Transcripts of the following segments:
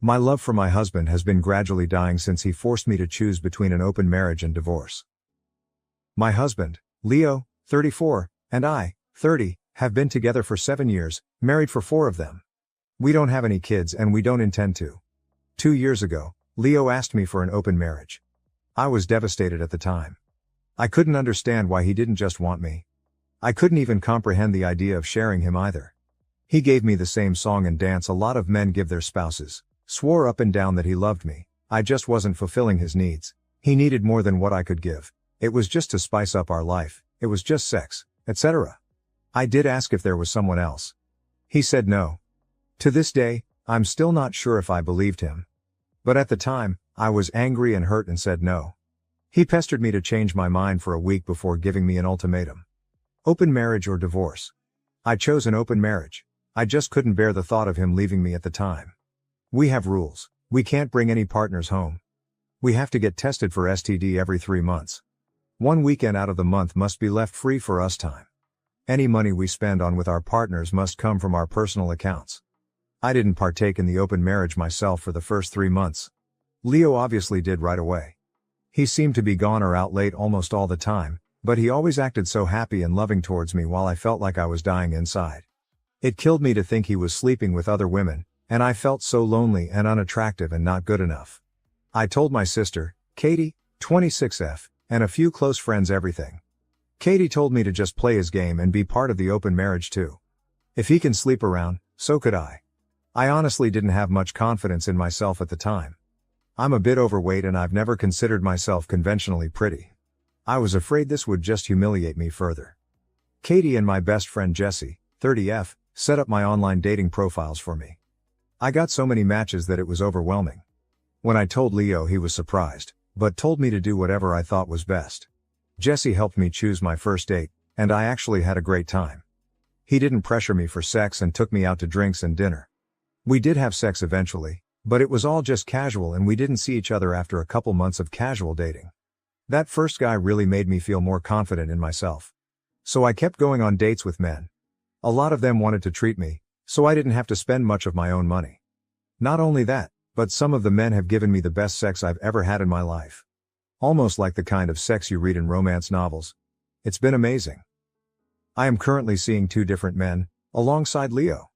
My love for my husband has been gradually dying since he forced me to choose between an open marriage and divorce. My husband, Leo, 34, and I, 30, have been together for 7 years, married for 4 of them. We don't have any kids and we don't intend to. 2 years ago, Leo asked me for an open marriage. I was devastated at the time. I couldn't understand why he didn't just want me. I couldn't even comprehend the idea of sharing him either. He gave me the same song and dance a lot of men give their spouses, swore up and down that he loved me. I just wasn't fulfilling his needs. He needed more than what I could give. It was just to spice up our life, it was just sex, etc. I did ask if there was someone else. He said no. To this day, I'm still not sure if I believed him. But at the time, I was angry and hurt and said no. He pestered me to change my mind for a week before giving me an ultimatum. Open marriage or divorce? I chose an open marriage. I just couldn't bear the thought of him leaving me at the time. We have rules. We can't bring any partners home. We have to get tested for STD every 3 months. 1 weekend out of the month must be left free for us time. Any money we spend on with our partners must come from our personal accounts. I didn't partake in the open marriage myself for the first 3 months. Leo obviously did right away. He seemed to be gone or out late almost all the time, but he always acted so happy and loving towards me while I felt like I was dying inside. It killed me to think he was sleeping with other women, and I felt so lonely and unattractive and not good enough. I told my sister, Katie, 26F, and a few close friends everything. Katie told me to just play his game and be part of the open marriage too. If he can sleep around, so could I. I honestly didn't have much confidence in myself at the time. I'm a bit overweight and I've never considered myself conventionally pretty. I was afraid this would just humiliate me further. Katie and my best friend Jessie, 30F, set up my online dating profiles for me. I got so many matches that it was overwhelming. When I told Leo, he was surprised, but told me to do whatever I thought was best. Jessie helped me choose my first date, and I actually had a great time. He didn't pressure me for sex and took me out to drinks and dinner. We did have sex eventually, but it was all just casual and we didn't see each other after a couple months of casual dating. That first guy really made me feel more confident in myself. So I kept going on dates with men. A lot of them wanted to treat me, so I didn't have to spend much of my own money. Not only that, but some of the men have given me the best sex I've ever had in my life. Almost like the kind of sex you read in romance novels. It's been amazing. I am currently seeing 2 different men, alongside Leo.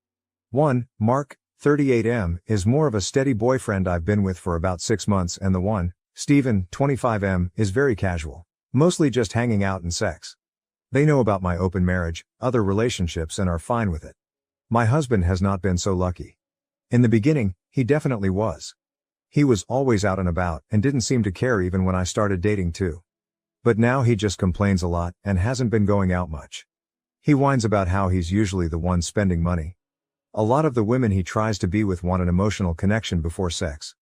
One, Mark, 38M, is more of a steady boyfriend I've been with for about 6 months, and the one, Steven, 25M, is very casual. Mostly just hanging out and sex. They know about my open marriage, other relationships, and are fine with it. My husband has not been so lucky. In the beginning, he definitely was. He was always out and about and didn't seem to care even when I started dating too. But now he just complains a lot and hasn't been going out much. He whines about how he's usually the one spending money. A lot of the women he tries to be with want an emotional connection before sex.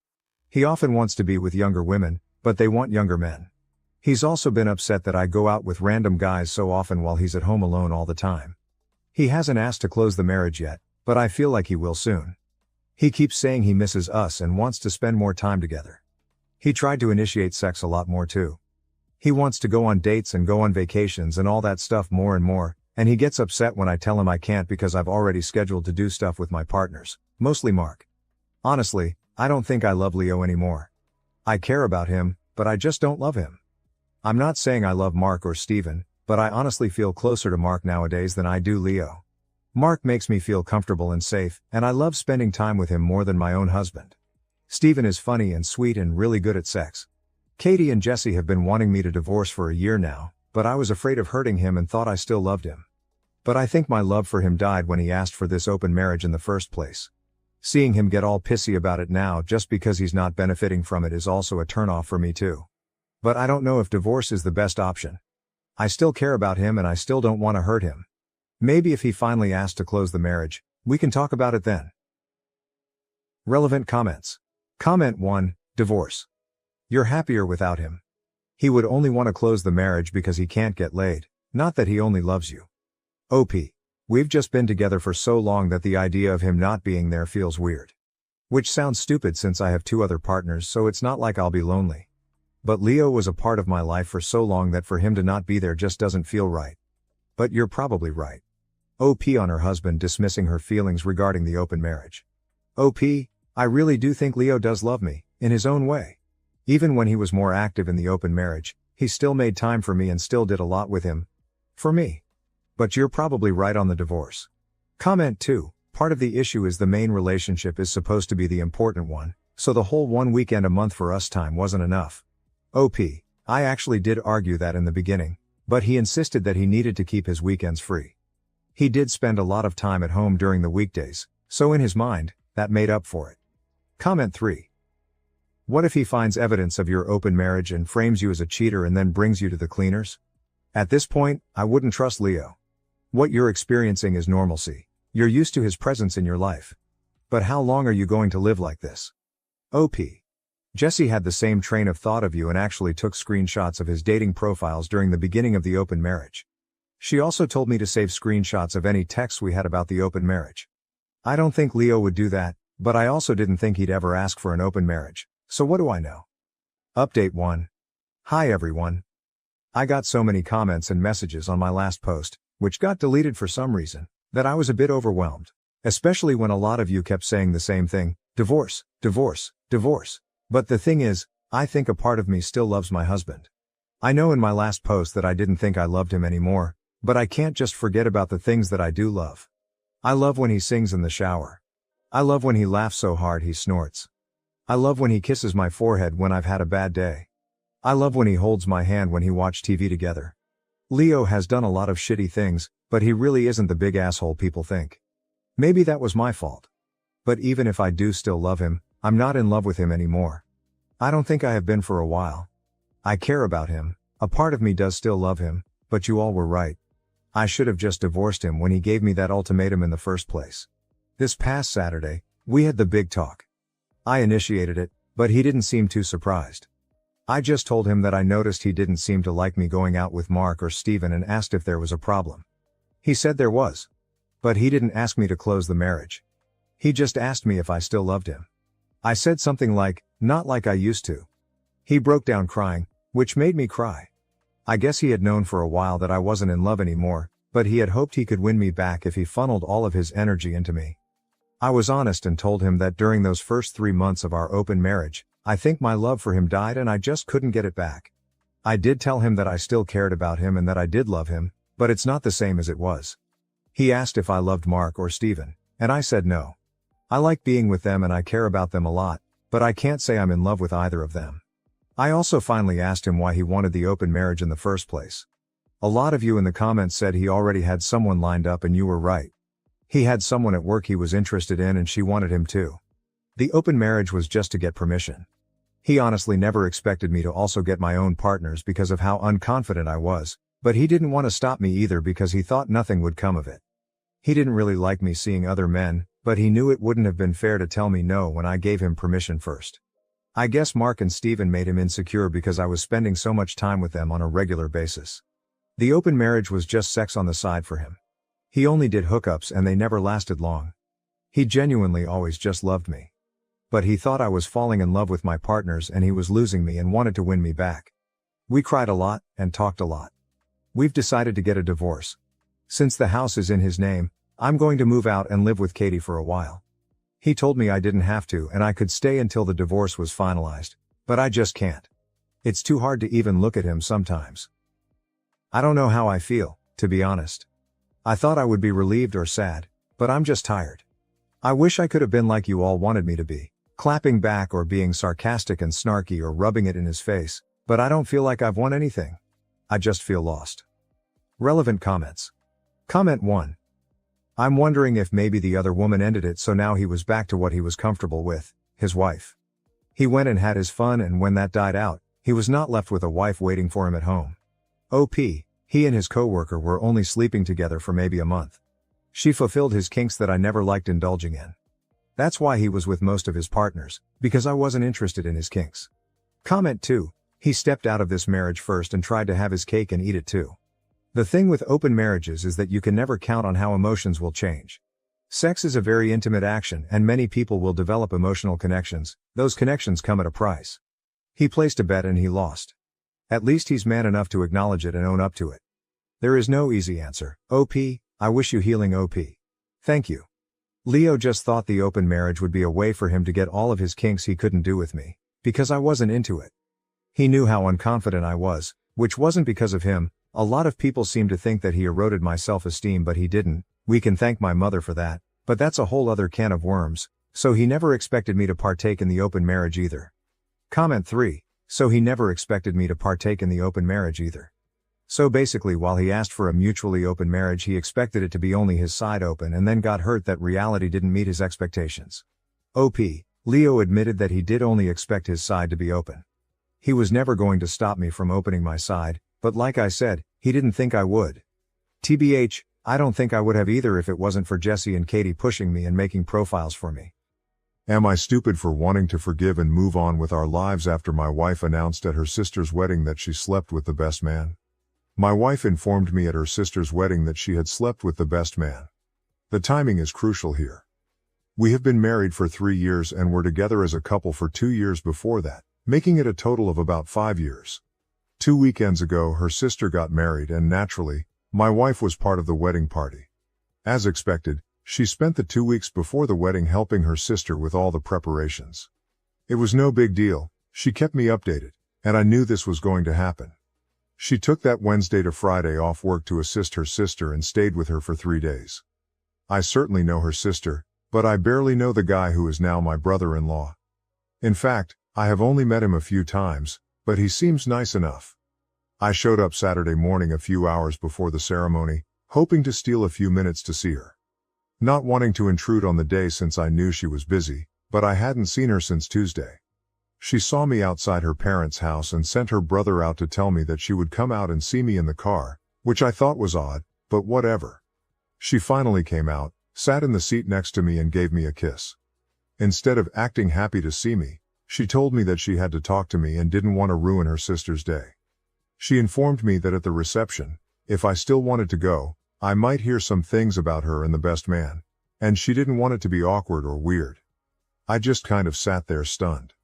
He often wants to be with younger women, but they want younger men. He's also been upset that I go out with random guys so often while he's at home alone all the time. He hasn't asked to close the marriage yet, but I feel like he will soon. He keeps saying he misses us and wants to spend more time together. He tried to initiate sex a lot more too. He wants to go on dates and go on vacations and all that stuff more and more, and he gets upset when I tell him I can't because I've already scheduled to do stuff with my partners, mostly Mark. Honestly, I don't think I love Leo anymore. I care about him, but I just don't love him. I'm not saying I love Mark or Steven, but I honestly feel closer to Mark nowadays than I do Leo. Mark makes me feel comfortable and safe, and I love spending time with him more than my own husband. Steven is funny and sweet and really good at sex. Katie and Jessie have been wanting me to divorce for a year now, but I was afraid of hurting him and thought I still loved him. But I think my love for him died when he asked for this open marriage in the first place. Seeing him get all pissy about it now just because he's not benefiting from it is also a turnoff for me too. But I don't know if divorce is the best option. I still care about him and I still don't want to hurt him. Maybe if he finally asks to close the marriage, we can talk about it then. Relevant comments. Comment 1, divorce. You're happier without him. He would only want to close the marriage because he can't get laid, not that he only loves you. OP. We've just been together for so long that the idea of him not being there feels weird. Which sounds stupid since I have 2 other partners, so it's not like I'll be lonely. But Leo was a part of my life for so long that for him to not be there just doesn't feel right. But you're probably right. OP on her husband dismissing her feelings regarding the open marriage. OP, I really do think Leo does love me, in his own way. Even when he was more active in the open marriage, he still made time for me and still did a lot with him. For me. But you're probably right on the divorce. Comment 2. Part of the issue is the main relationship is supposed to be the important one, so the whole one weekend a month for us time wasn't enough. OP. I actually did argue that in the beginning, but he insisted that he needed to keep his weekends free. He did spend a lot of time at home during the weekdays, so in his mind, that made up for it. Comment 3. What if he finds evidence of your open marriage and frames you as a cheater and then brings you to the cleaners? At this point, I wouldn't trust Leo. What you're experiencing is normalcy. You're used to his presence in your life. But how long are you going to live like this? OP. Jesse had the same train of thought of you and actually took screenshots of his dating profiles during the beginning of the open marriage. She also told me to save screenshots of any texts we had about the open marriage. I don't think Leo would do that, but I also didn't think he'd ever ask for an open marriage, so what do I know? Update 1. Hi everyone. I got so many comments and messages on my last post, which got deleted for some reason, that I was a bit overwhelmed. Especially when a lot of you kept saying the same thing, divorce, divorce, divorce. But the thing is, I think a part of me still loves my husband. I know in my last post that I didn't think I loved him anymore, but I can't just forget about the things that I do love. I love when he sings in the shower. I love when he laughs so hard he snorts. I love when he kisses my forehead when I've had a bad day. I love when he holds my hand when he watch TV together. Leo has done a lot of shitty things, but he really isn't the big asshole people think. Maybe that was my fault. But even if I do still love him, I'm not in love with him anymore. I don't think I have been for a while. I care about him, a part of me does still love him, but you all were right. I should have just divorced him when he gave me that ultimatum in the first place. This past Saturday, we had the big talk. I initiated it, but he didn't seem too surprised. I just told him that I noticed he didn't seem to like me going out with Mark or Steven and asked if there was a problem. He said there was. But he didn't ask me to close the marriage. He just asked me if I still loved him. I said something like, not like I used to. He broke down crying, which made me cry. I guess he had known for a while that I wasn't in love anymore, but he had hoped he could win me back if he funneled all of his energy into me. I was honest and told him that during those first 3 months of our open marriage, I think my love for him died and I just couldn't get it back. I did tell him that I still cared about him and that I did love him, but it's not the same as it was. He asked if I loved Mark or Steven, and I said no. I like being with them and I care about them a lot, but I can't say I'm in love with either of them. I also finally asked him why he wanted the open marriage in the first place. A lot of you in the comments said he already had someone lined up and you were right. He had someone at work he was interested in and she wanted him too. The open marriage was just to get permission. He honestly never expected me to also get my own partners because of how unconfident I was, but he didn't want to stop me either because he thought nothing would come of it. He didn't really like me seeing other men, but he knew it wouldn't have been fair to tell me no when I gave him permission first. I guess Mark and Steven made him insecure because I was spending so much time with them on a regular basis. The open marriage was just sex on the side for him. He only did hookups and they never lasted long. He genuinely always just loved me. But he thought I was falling in love with my partners and he was losing me and wanted to win me back. We cried a lot and talked a lot. We've decided to get a divorce. Since the house is in his name, I'm going to move out and live with Katie for a while. He told me I didn't have to and I could stay until the divorce was finalized, but I just can't. It's too hard to even look at him sometimes. I don't know how I feel, to be honest. I thought I would be relieved or sad, but I'm just tired. I wish I could have been like you all wanted me to be, clapping back or being sarcastic and snarky or rubbing it in his face, but I don't feel like I've won anything. I just feel lost. Relevant comments. Comment 1. I'm wondering if maybe the other woman ended it so now he was back to what he was comfortable with, his wife. He went and had his fun and when that died out, he was not left with a wife waiting for him at home. OP, he and his coworker were only sleeping together for maybe a month. She fulfilled his kinks that I never liked indulging in. That's why he was with most of his partners, because I wasn't interested in his kinks. Comment 2, he stepped out of this marriage first and tried to have his cake and eat it too. The thing with open marriages is that you can never count on how emotions will change. Sex is a very intimate action and many people will develop emotional connections, those connections come at a price. He placed a bet and he lost. At least he's man enough to acknowledge it and own up to it. There is no easy answer. OP, I wish you healing OP. Thank you. Leo just thought the open marriage would be a way for him to get all of his kinks he couldn't do with me, because I wasn't into it. He knew how unconfident I was, which wasn't because of him. A lot of people seem to think that he eroded my self-esteem, but he didn't. We can thank my mother for that, but that's a whole other can of worms. So he never expected me to partake in the open marriage either. Comment 3. So he never expected me to partake in the open marriage either. So basically, while he asked for a mutually open marriage, he expected it to be only his side open, and then got hurt that reality didn't meet his expectations. OP. Leo admitted that he did only expect his side to be open. He was never going to stop me from opening my side, but like I said, he didn't think I would. TBH, I don't think I would have either if it wasn't for Jesse and Katie pushing me and making profiles for me. Am I stupid for wanting to forgive and move on with our lives after my wife announced at her sister's wedding that she slept with the best man? My wife informed me at her sister's wedding that she had slept with the best man. The timing is crucial here. We have been married for 3 years and were together as a couple for 2 years before that, making it a total of about 5 years. 2 weekends ago her sister got married and naturally, my wife was part of the wedding party. As expected, she spent the 2 weeks before the wedding helping her sister with all the preparations. It was no big deal, she kept me updated, and I knew this was going to happen. She took that Wednesday to Friday off work to assist her sister and stayed with her for 3 days. I certainly know her sister, but I barely know the guy who is now my brother-in-law. In fact, I have only met him a few times, but he seems nice enough. I showed up Saturday morning a few hours before the ceremony, hoping to steal a few minutes to see her. Not wanting to intrude on the day since I knew she was busy, but I hadn't seen her since Tuesday. She saw me outside her parents' house and sent her brother out to tell me that she would come out and see me in the car, which I thought was odd, but whatever. She finally came out, sat in the seat next to me and gave me a kiss. Instead of acting happy to see me, she told me that she had to talk to me and didn't want to ruin her sister's day. She informed me that at the reception, if I still wanted to go, I might hear some things about her and the best man, and she didn't want it to be awkward or weird. I just kind of sat there stunned.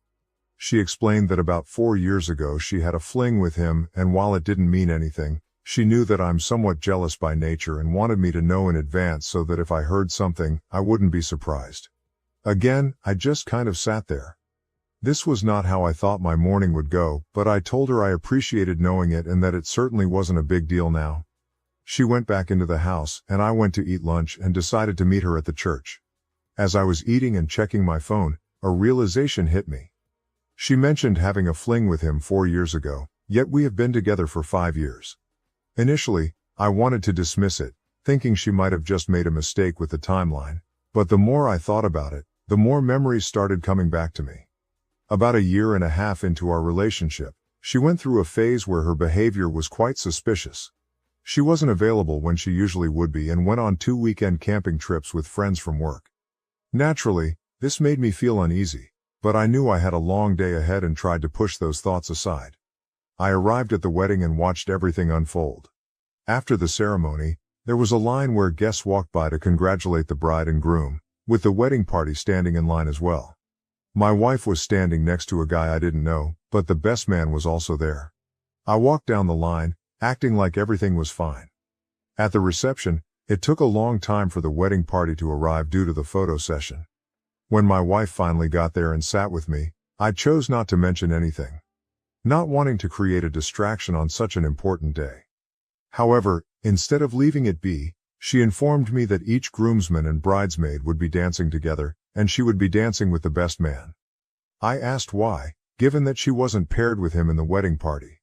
She explained that about 4 years ago she had a fling with him, and while it didn't mean anything, she knew that I'm somewhat jealous by nature and wanted me to know in advance so that if I heard something, I wouldn't be surprised. Again, I just kind of sat there. This was not how I thought my morning would go, but I told her I appreciated knowing it and that it certainly wasn't a big deal now. She went back into the house, and I went to eat lunch and decided to meet her at the church. As I was eating and checking my phone, a realization hit me. She mentioned having a fling with him 4 years ago, yet we have been together for 5 years. Initially, I wanted to dismiss it, thinking she might have just made a mistake with the timeline, but the more I thought about it, the more memories started coming back to me. About 1.5 years into our relationship, she went through a phase where her behavior was quite suspicious. She wasn't available when she usually would be and went on 2 weekend camping trips with friends from work. Naturally, this made me feel uneasy, but I knew I had a long day ahead and tried to push those thoughts aside. I arrived at the wedding and watched everything unfold. After the ceremony, there was a line where guests walked by to congratulate the bride and groom, with the wedding party standing in line as well. My wife was standing next to a guy I didn't know, but the best man was also there. I walked down the line, acting like everything was fine. At the reception, it took a long time for the wedding party to arrive due to the photo session. When my wife finally got there and sat with me, I chose not to mention anything, not wanting to create a distraction on such an important day. However, instead of leaving it be, she informed me that each groomsman and bridesmaid would be dancing together, and she would be dancing with the best man. I asked why, given that she wasn't paired with him in the wedding party.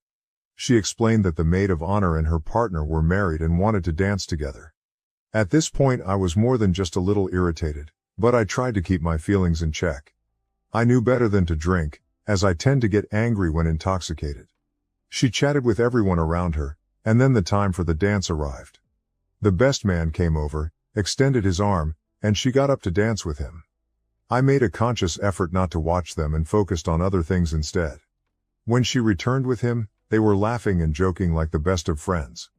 She explained that the maid of honor and her partner were married and wanted to dance together. At this point I was more than just a little irritated, but I tried to keep my feelings in check. I knew better than to drink, as I tend to get angry when intoxicated. She chatted with everyone around her, and then the time for the dance arrived. The best man came over, extended his arm, and she got up to dance with him. I made a conscious effort not to watch them and focused on other things instead. When she returned with him, they were laughing and joking like the best of friends.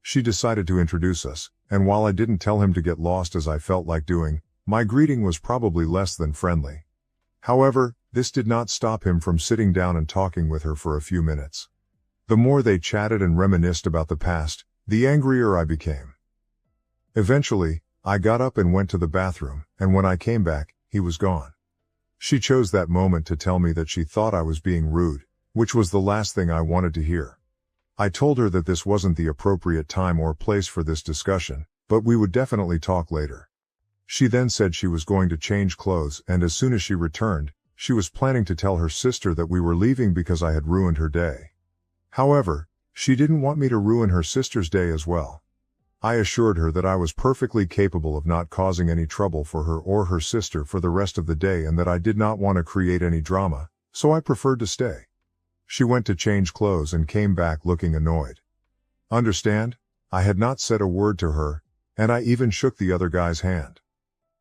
She decided to introduce us, and while I didn't tell him to get lost as I felt like doing, my greeting was probably less than friendly. However, this did not stop him from sitting down and talking with her for a few minutes. The more they chatted and reminisced about the past, the angrier I became. Eventually, I got up and went to the bathroom, and when I came back, he was gone. She chose that moment to tell me that she thought I was being rude, which was the last thing I wanted to hear. I told her that this wasn't the appropriate time or place for this discussion, but we would definitely talk later. She then said she was going to change clothes, and as soon as she returned, she was planning to tell her sister that we were leaving because I had ruined her day. However, she didn't want me to ruin her sister's day as well. I assured her that I was perfectly capable of not causing any trouble for her or her sister for the rest of the day and that I did not want to create any drama, so I preferred to stay. She went to change clothes and came back looking annoyed. Understand? I had not said a word to her, and I even shook the other guy's hand.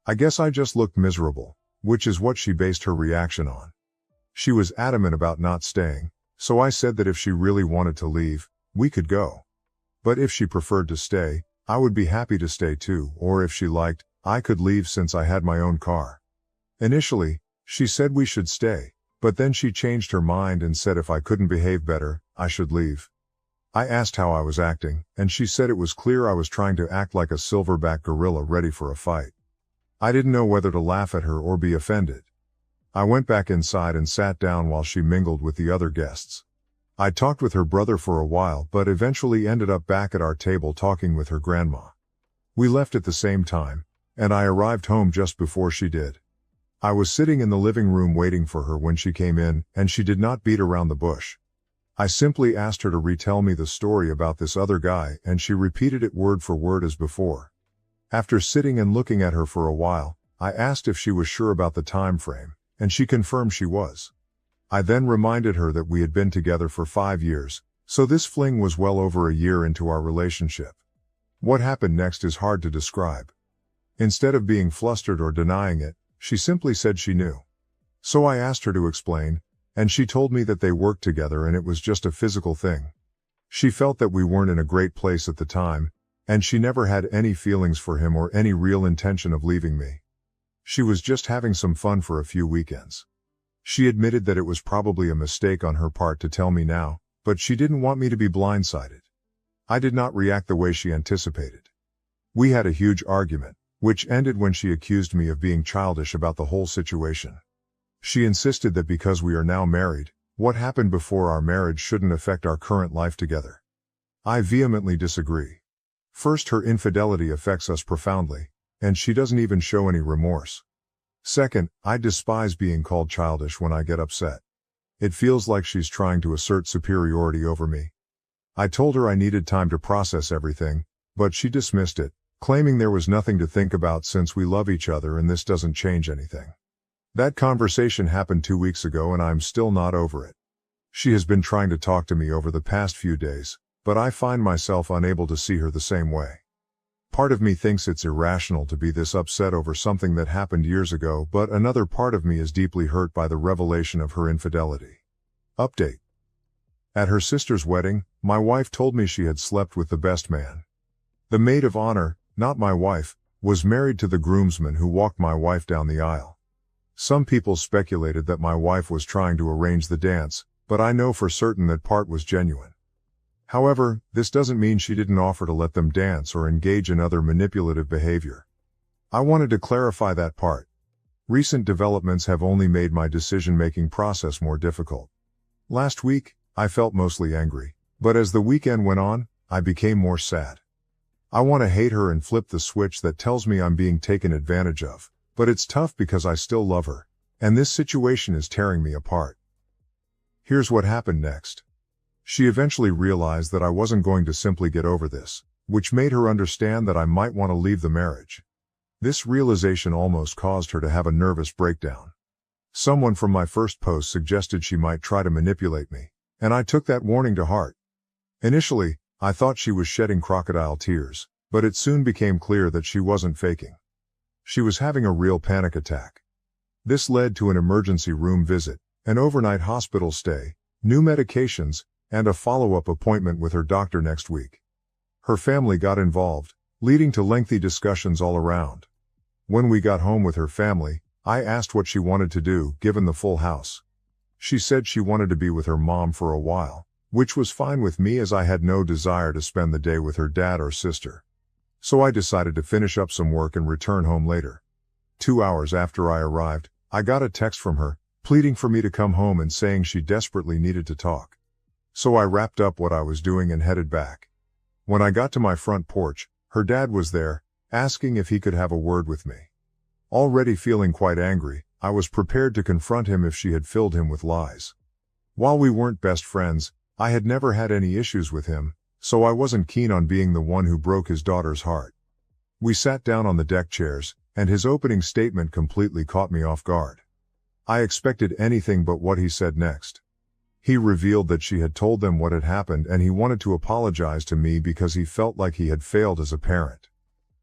I guess I just looked miserable, which is what she based her reaction on. She was adamant about not staying, so I said that if she really wanted to leave, we could go. But if she preferred to stay, I would be happy to stay too, or if she liked, I could leave since I had my own car. Initially, she said we should stay, but then she changed her mind and said if I couldn't behave better, I should leave. I asked how I was acting, and she said it was clear I was trying to act like a silverback gorilla ready for a fight. I didn't know whether to laugh at her or be offended. I went back inside and sat down while she mingled with the other guests. I talked with her brother for a while but eventually ended up back at our table talking with her grandma. We left at the same time, and I arrived home just before she did. I was sitting in the living room waiting for her when she came in, and she did not beat around the bush. I simply asked her to retell me the story about this other guy, and she repeated it word for word as before. After sitting and looking at her for a while, I asked if she was sure about the time frame, and she confirmed she was. I then reminded her that we had been together for 5 years, so this fling was well over a year into our relationship. What happened next is hard to describe. Instead of being flustered or denying it, she simply said she knew. So I asked her to explain, and she told me that they worked together and it was just a physical thing. She felt that we weren't in a great place at the time, and she never had any feelings for him or any real intention of leaving me. She was just having some fun for a few weekends. She admitted that it was probably a mistake on her part to tell me now, but she didn't want me to be blindsided. I did not react the way she anticipated. We had a huge argument, which ended when she accused me of being childish about the whole situation. She insisted that because we are now married, what happened before our marriage shouldn't affect our current life together. I vehemently disagree. First, her infidelity affects us profoundly, and she doesn't even show any remorse. Second, I despise being called childish when I get upset. It feels like she's trying to assert superiority over me. I told her I needed time to process everything, but she dismissed it, claiming there was nothing to think about since we love each other and this doesn't change anything. That conversation happened 2 weeks ago and I'm still not over it. She has been trying to talk to me over the past few days, but I find myself unable to see her the same way. Part of me thinks it's irrational to be this upset over something that happened years ago, but another part of me is deeply hurt by the revelation of her infidelity. Update. At her sister's wedding, my wife told me she had slept with the best man. The maid of honor, not my wife, was married to the groomsman who walked my wife down the aisle. Some people speculated that my wife was trying to arrange the dance, but I know for certain that part was genuine. However, this doesn't mean she didn't offer to let them dance or engage in other manipulative behavior. I wanted to clarify that part. Recent developments have only made my decision-making process more difficult. Last week, I felt mostly angry, but as the weekend went on, I became more sad. I want to hate her and flip the switch that tells me I'm being taken advantage of, but it's tough because I still love her, and this situation is tearing me apart. Here's what happened next. She eventually realized that I wasn't going to simply get over this, which made her understand that I might want to leave the marriage. This realization almost caused her to have a nervous breakdown. Someone from my first post suggested she might try to manipulate me, and I took that warning to heart. Initially, I thought she was shedding crocodile tears, but it soon became clear that she wasn't faking. She was having a real panic attack. This led to an emergency room visit, an overnight hospital stay, new medications, and a follow-up appointment with her doctor next week. Her family got involved, leading to lengthy discussions all around. When we got home with her family, I asked what she wanted to do, given the full house. She said she wanted to be with her mom for a while, which was fine with me as I had no desire to spend the day with her dad or sister. so I decided to finish up some work and return home later. 2 hours after I arrived, I got a text from her, pleading for me to come home and saying she desperately needed to talk. So I wrapped up what I was doing and headed back. When I got to my front porch, her dad was there, asking if he could have a word with me. Already feeling quite angry, I was prepared to confront him if she had filled him with lies. While we weren't best friends, I had never had any issues with him, so I wasn't keen on being the one who broke his daughter's heart. We sat down on the deck chairs, and his opening statement completely caught me off guard. I expected anything but what he said next. He revealed that she had told them what had happened and he wanted to apologize to me because he felt like he had failed as a parent.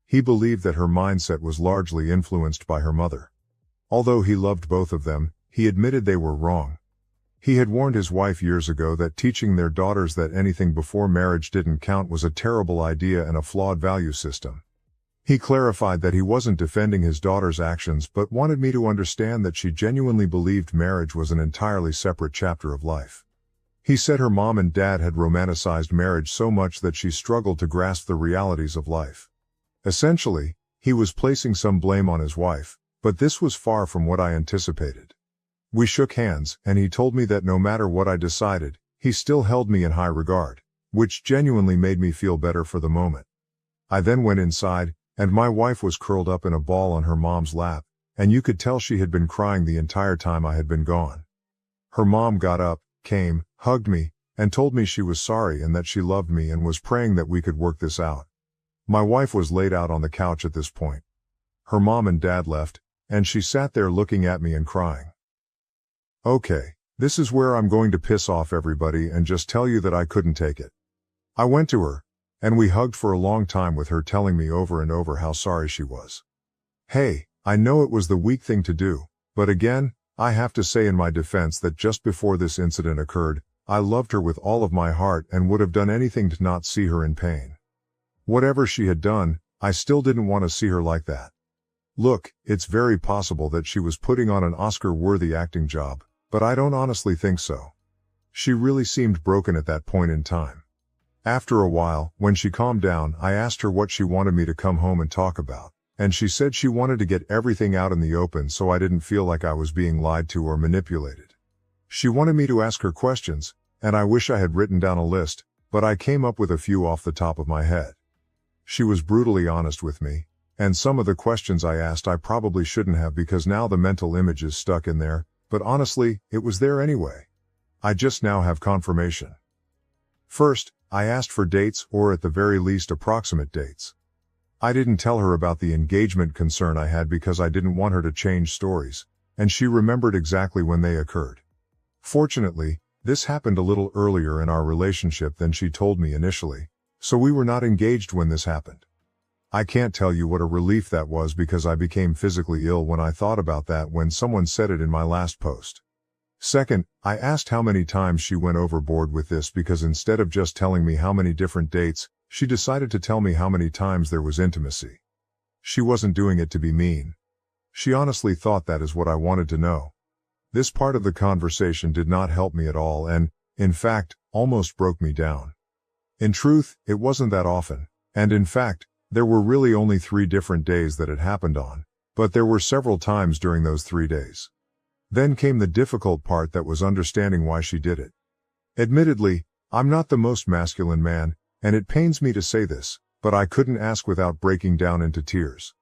He believed that her mindset was largely influenced by her mother. Although he loved both of them, he admitted they were wrong. He had warned his wife years ago that teaching their daughters that anything before marriage didn't count was a terrible idea and a flawed value system. He clarified that he wasn't defending his daughter's actions but wanted me to understand that she genuinely believed marriage was an entirely separate chapter of life. He said her mom and dad had romanticized marriage so much that she struggled to grasp the realities of life. Essentially, he was placing some blame on his wife, but this was far from what I anticipated. We shook hands, and he told me that no matter what I decided, he still held me in high regard, which genuinely made me feel better for the moment. I then went inside, and my wife was curled up in a ball on her mom's lap, and you could tell she had been crying the entire time I had been gone. Her mom got up, came, hugged me, and told me she was sorry and that she loved me and was praying that we could work this out. My wife was laid out on the couch at this point. Her mom and dad left, and she sat there looking at me and crying. Okay, this is where I'm going to piss off everybody and just tell you that I couldn't take it. I went to her, and we hugged for a long time with her telling me over and over how sorry she was. Hey, I know it was the weak thing to do, but again, I have to say in my defense that just before this incident occurred, I loved her with all of my heart and would have done anything to not see her in pain. Whatever she had done, I still didn't want to see her like that. Look, it's very possible that she was putting on an Oscar-worthy acting job, but I don't honestly think so. She really seemed broken at that point in time. After a while, when she calmed down, I asked her what she wanted me to come home and talk about, and she said she wanted to get everything out in the open so I didn't feel like I was being lied to or manipulated. She wanted me to ask her questions, and I wish I had written down a list, but I came up with a few off the top of my head. She was brutally honest with me, and some of the questions I asked I probably shouldn't have because now the mental image is stuck in there, but honestly, it was there anyway. I just now have confirmation. First, I asked for dates or at the very least approximate dates. I didn't tell her about the engagement concern I had because I didn't want her to change stories, and she remembered exactly when they occurred. Fortunately, this happened a little earlier in our relationship than she told me initially, so we were not engaged when this happened. I can't tell you what a relief that was because I became physically ill when I thought about that when someone said it in my last post. Second, I asked how many times she went overboard with this because instead of just telling me how many different dates, she decided to tell me how many times there was intimacy. She wasn't doing it to be mean. She honestly thought that is what I wanted to know. This part of the conversation did not help me at all and, in fact, almost broke me down. In truth, it wasn't that often, and in fact, there were really only 3 different days that it happened on, but there were several times during those 3 days. Then came the difficult part that was understanding why she did it. Admittedly, I'm not the most masculine man, and it pains me to say this, but I couldn't ask without breaking down into tears.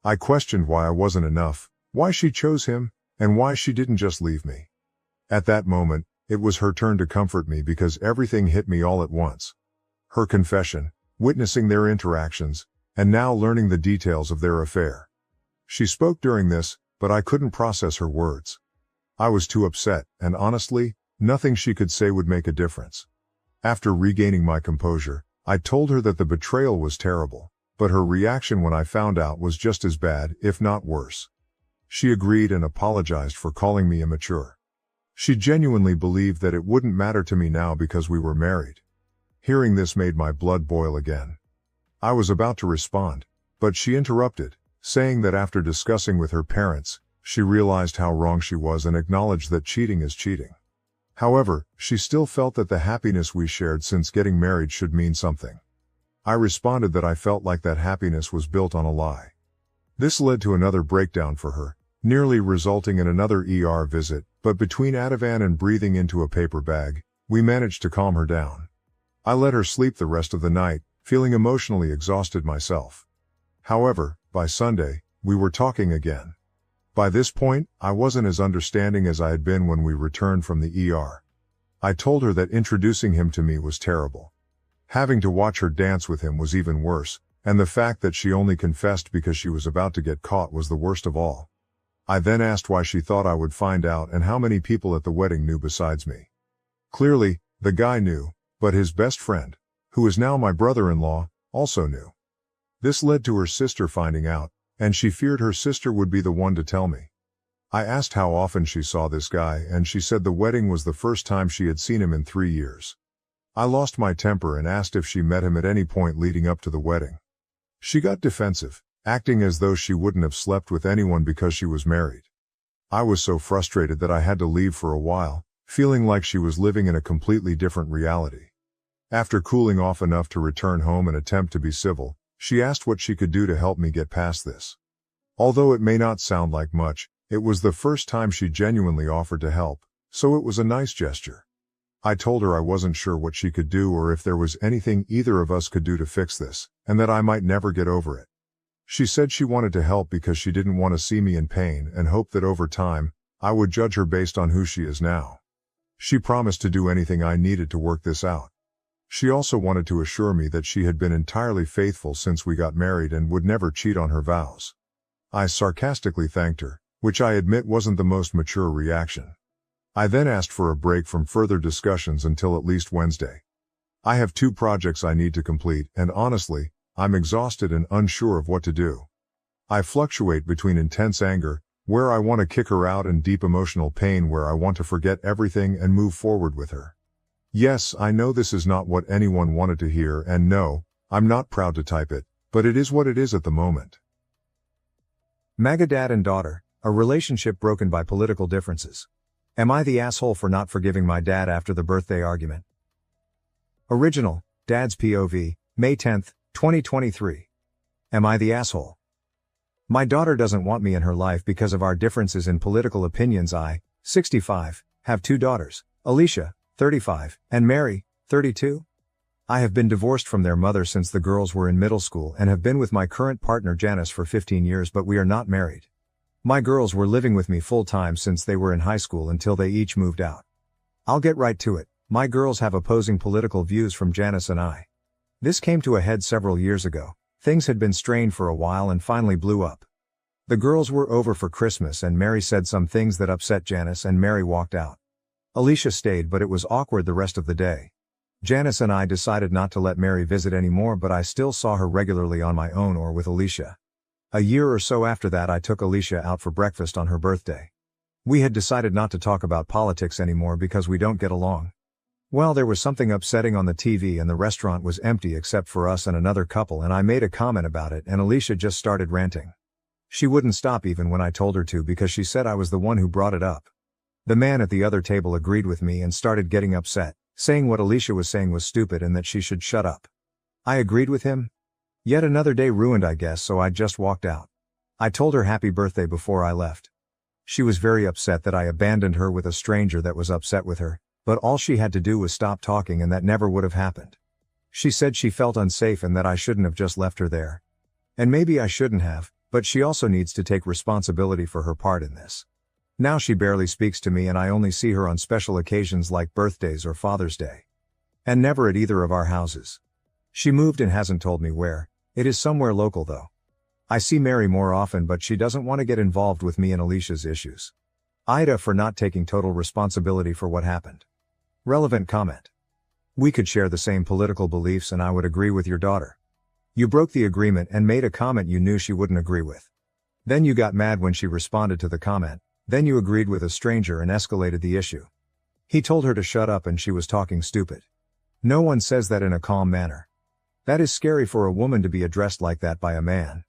I questioned why I wasn't enough, why she chose him, and why she didn't just leave me. At that moment, it was her turn to comfort me because everything hit me all at once. Her confession, witnessing their interactions, and now learning the details of their affair. She spoke during this, but I couldn't process her words. I was too upset, and honestly, nothing she could say would make a difference. After regaining my composure, I told her that the betrayal was terrible, but her reaction when I found out was just as bad, if not worse. She agreed and apologized for calling me immature. She genuinely believed that it wouldn't matter to me now because we were married. Hearing this made my blood boil again. I was about to respond, but she interrupted, saying that after discussing with her parents, she realized how wrong she was and acknowledged that cheating is cheating. However, she still felt that the happiness we shared since getting married should mean something. I responded that I felt like that happiness was built on a lie. This led to another breakdown for her, nearly resulting in another ER visit, but between Ativan and breathing into a paper bag, we managed to calm her down. I let her sleep the rest of the night, feeling emotionally exhausted myself. However, by Sunday, we were talking again. By this point, I wasn't as understanding as I had been when we returned from the ER. I told her that introducing him to me was terrible. Having to watch her dance with him was even worse, and the fact that she only confessed because she was about to get caught was the worst of all. I then asked why she thought I would find out and how many people at the wedding knew besides me. Clearly, the guy knew, but his best friend, who is now my brother-in-law, also knew. This led to her sister finding out, and she feared her sister would be the one to tell me. I asked how often she saw this guy, and she said the wedding was the first time she had seen him in 3 years. I lost my temper and asked if she met him at any point leading up to the wedding. She got defensive, acting as though she wouldn't have slept with anyone because she was married. I was so frustrated that I had to leave for a while, feeling like she was living in a completely different reality. After cooling off enough to return home and attempt to be civil, she asked what she could do to help me get past this. Although it may not sound like much, it was the first time she genuinely offered to help, so it was a nice gesture. I told her I wasn't sure what she could do or if there was anything either of us could do to fix this, and that I might never get over it. She said she wanted to help because she didn't want to see me in pain and hoped that over time, I would judge her based on who she is now. She promised to do anything I needed to work this out. She also wanted to assure me that she had been entirely faithful since we got married and would never cheat on her vows. I sarcastically thanked her, which I admit wasn't the most mature reaction. I then asked for a break from further discussions until at least Wednesday. I have 2 projects I need to complete, and honestly, I'm exhausted and unsure of what to do. I fluctuate between intense anger, where I want to kick her out, and deep emotional pain where I want to forget everything and move forward with her. Yes, I know this is not what anyone wanted to hear, and no, I'm not proud to type it, but it is what it is at the moment. MAGA dad and daughter, a relationship broken by political differences. Am I the asshole for not forgiving my dad after the birthday argument? Original, Dad's POV, May 10, 2023. Am I the asshole? My daughter doesn't want me in her life because of our differences in political opinions. I, 65, have 2 daughters, Alicia, 35, and Mary, 32. I have been divorced from their mother since the girls were in middle school and have been with my current partner Janice for 15 years, but we are not married. My girls were living with me full-time since they were in high school until they each moved out. I'll get right to it. My girls have opposing political views from Janice and I. This came to a head several years ago. Things had been strained for a while and finally blew up. The girls were over for Christmas and Mary said some things that upset Janice and Mary walked out. Alicia stayed, but it was awkward the rest of the day. Janice and I decided not to let Mary visit anymore, but I still saw her regularly on my own or with Alicia. A year or so after that, I took Alicia out for breakfast on her birthday. We had decided not to talk about politics anymore because we don't get along. Well, there was something upsetting on the TV and the restaurant was empty except for us and another couple, and I made a comment about it and Alicia just started ranting. She wouldn't stop even when I told her to because she said I was the one who brought it up. The man at the other table agreed with me and started getting upset, saying what Alicia was saying was stupid and that she should shut up. I agreed with him. Yet another day ruined, I guess, so I just walked out. I told her happy birthday before I left. She was very upset that I abandoned her with a stranger that was upset with her, but all she had to do was stop talking and that never would have happened. She said she felt unsafe and that I shouldn't have just left her there. And maybe I shouldn't have, but she also needs to take responsibility for her part in this. Now she barely speaks to me and I only see her on special occasions like birthdays or Father's Day. And never at either of our houses. She moved and hasn't told me where. It is somewhere local though. I see Mary more often, but she doesn't want to get involved with me and Alicia's issues. Ida for not taking total responsibility for what happened. Relevant comment. We could share the same political beliefs and I would agree with your daughter. You broke the agreement and made a comment you knew she wouldn't agree with. Then you got mad when she responded to the comment, then you agreed with a stranger and escalated the issue. He told her to shut up and she was talking stupid. No one says that in a calm manner. That is scary for a woman to be addressed like that by a man.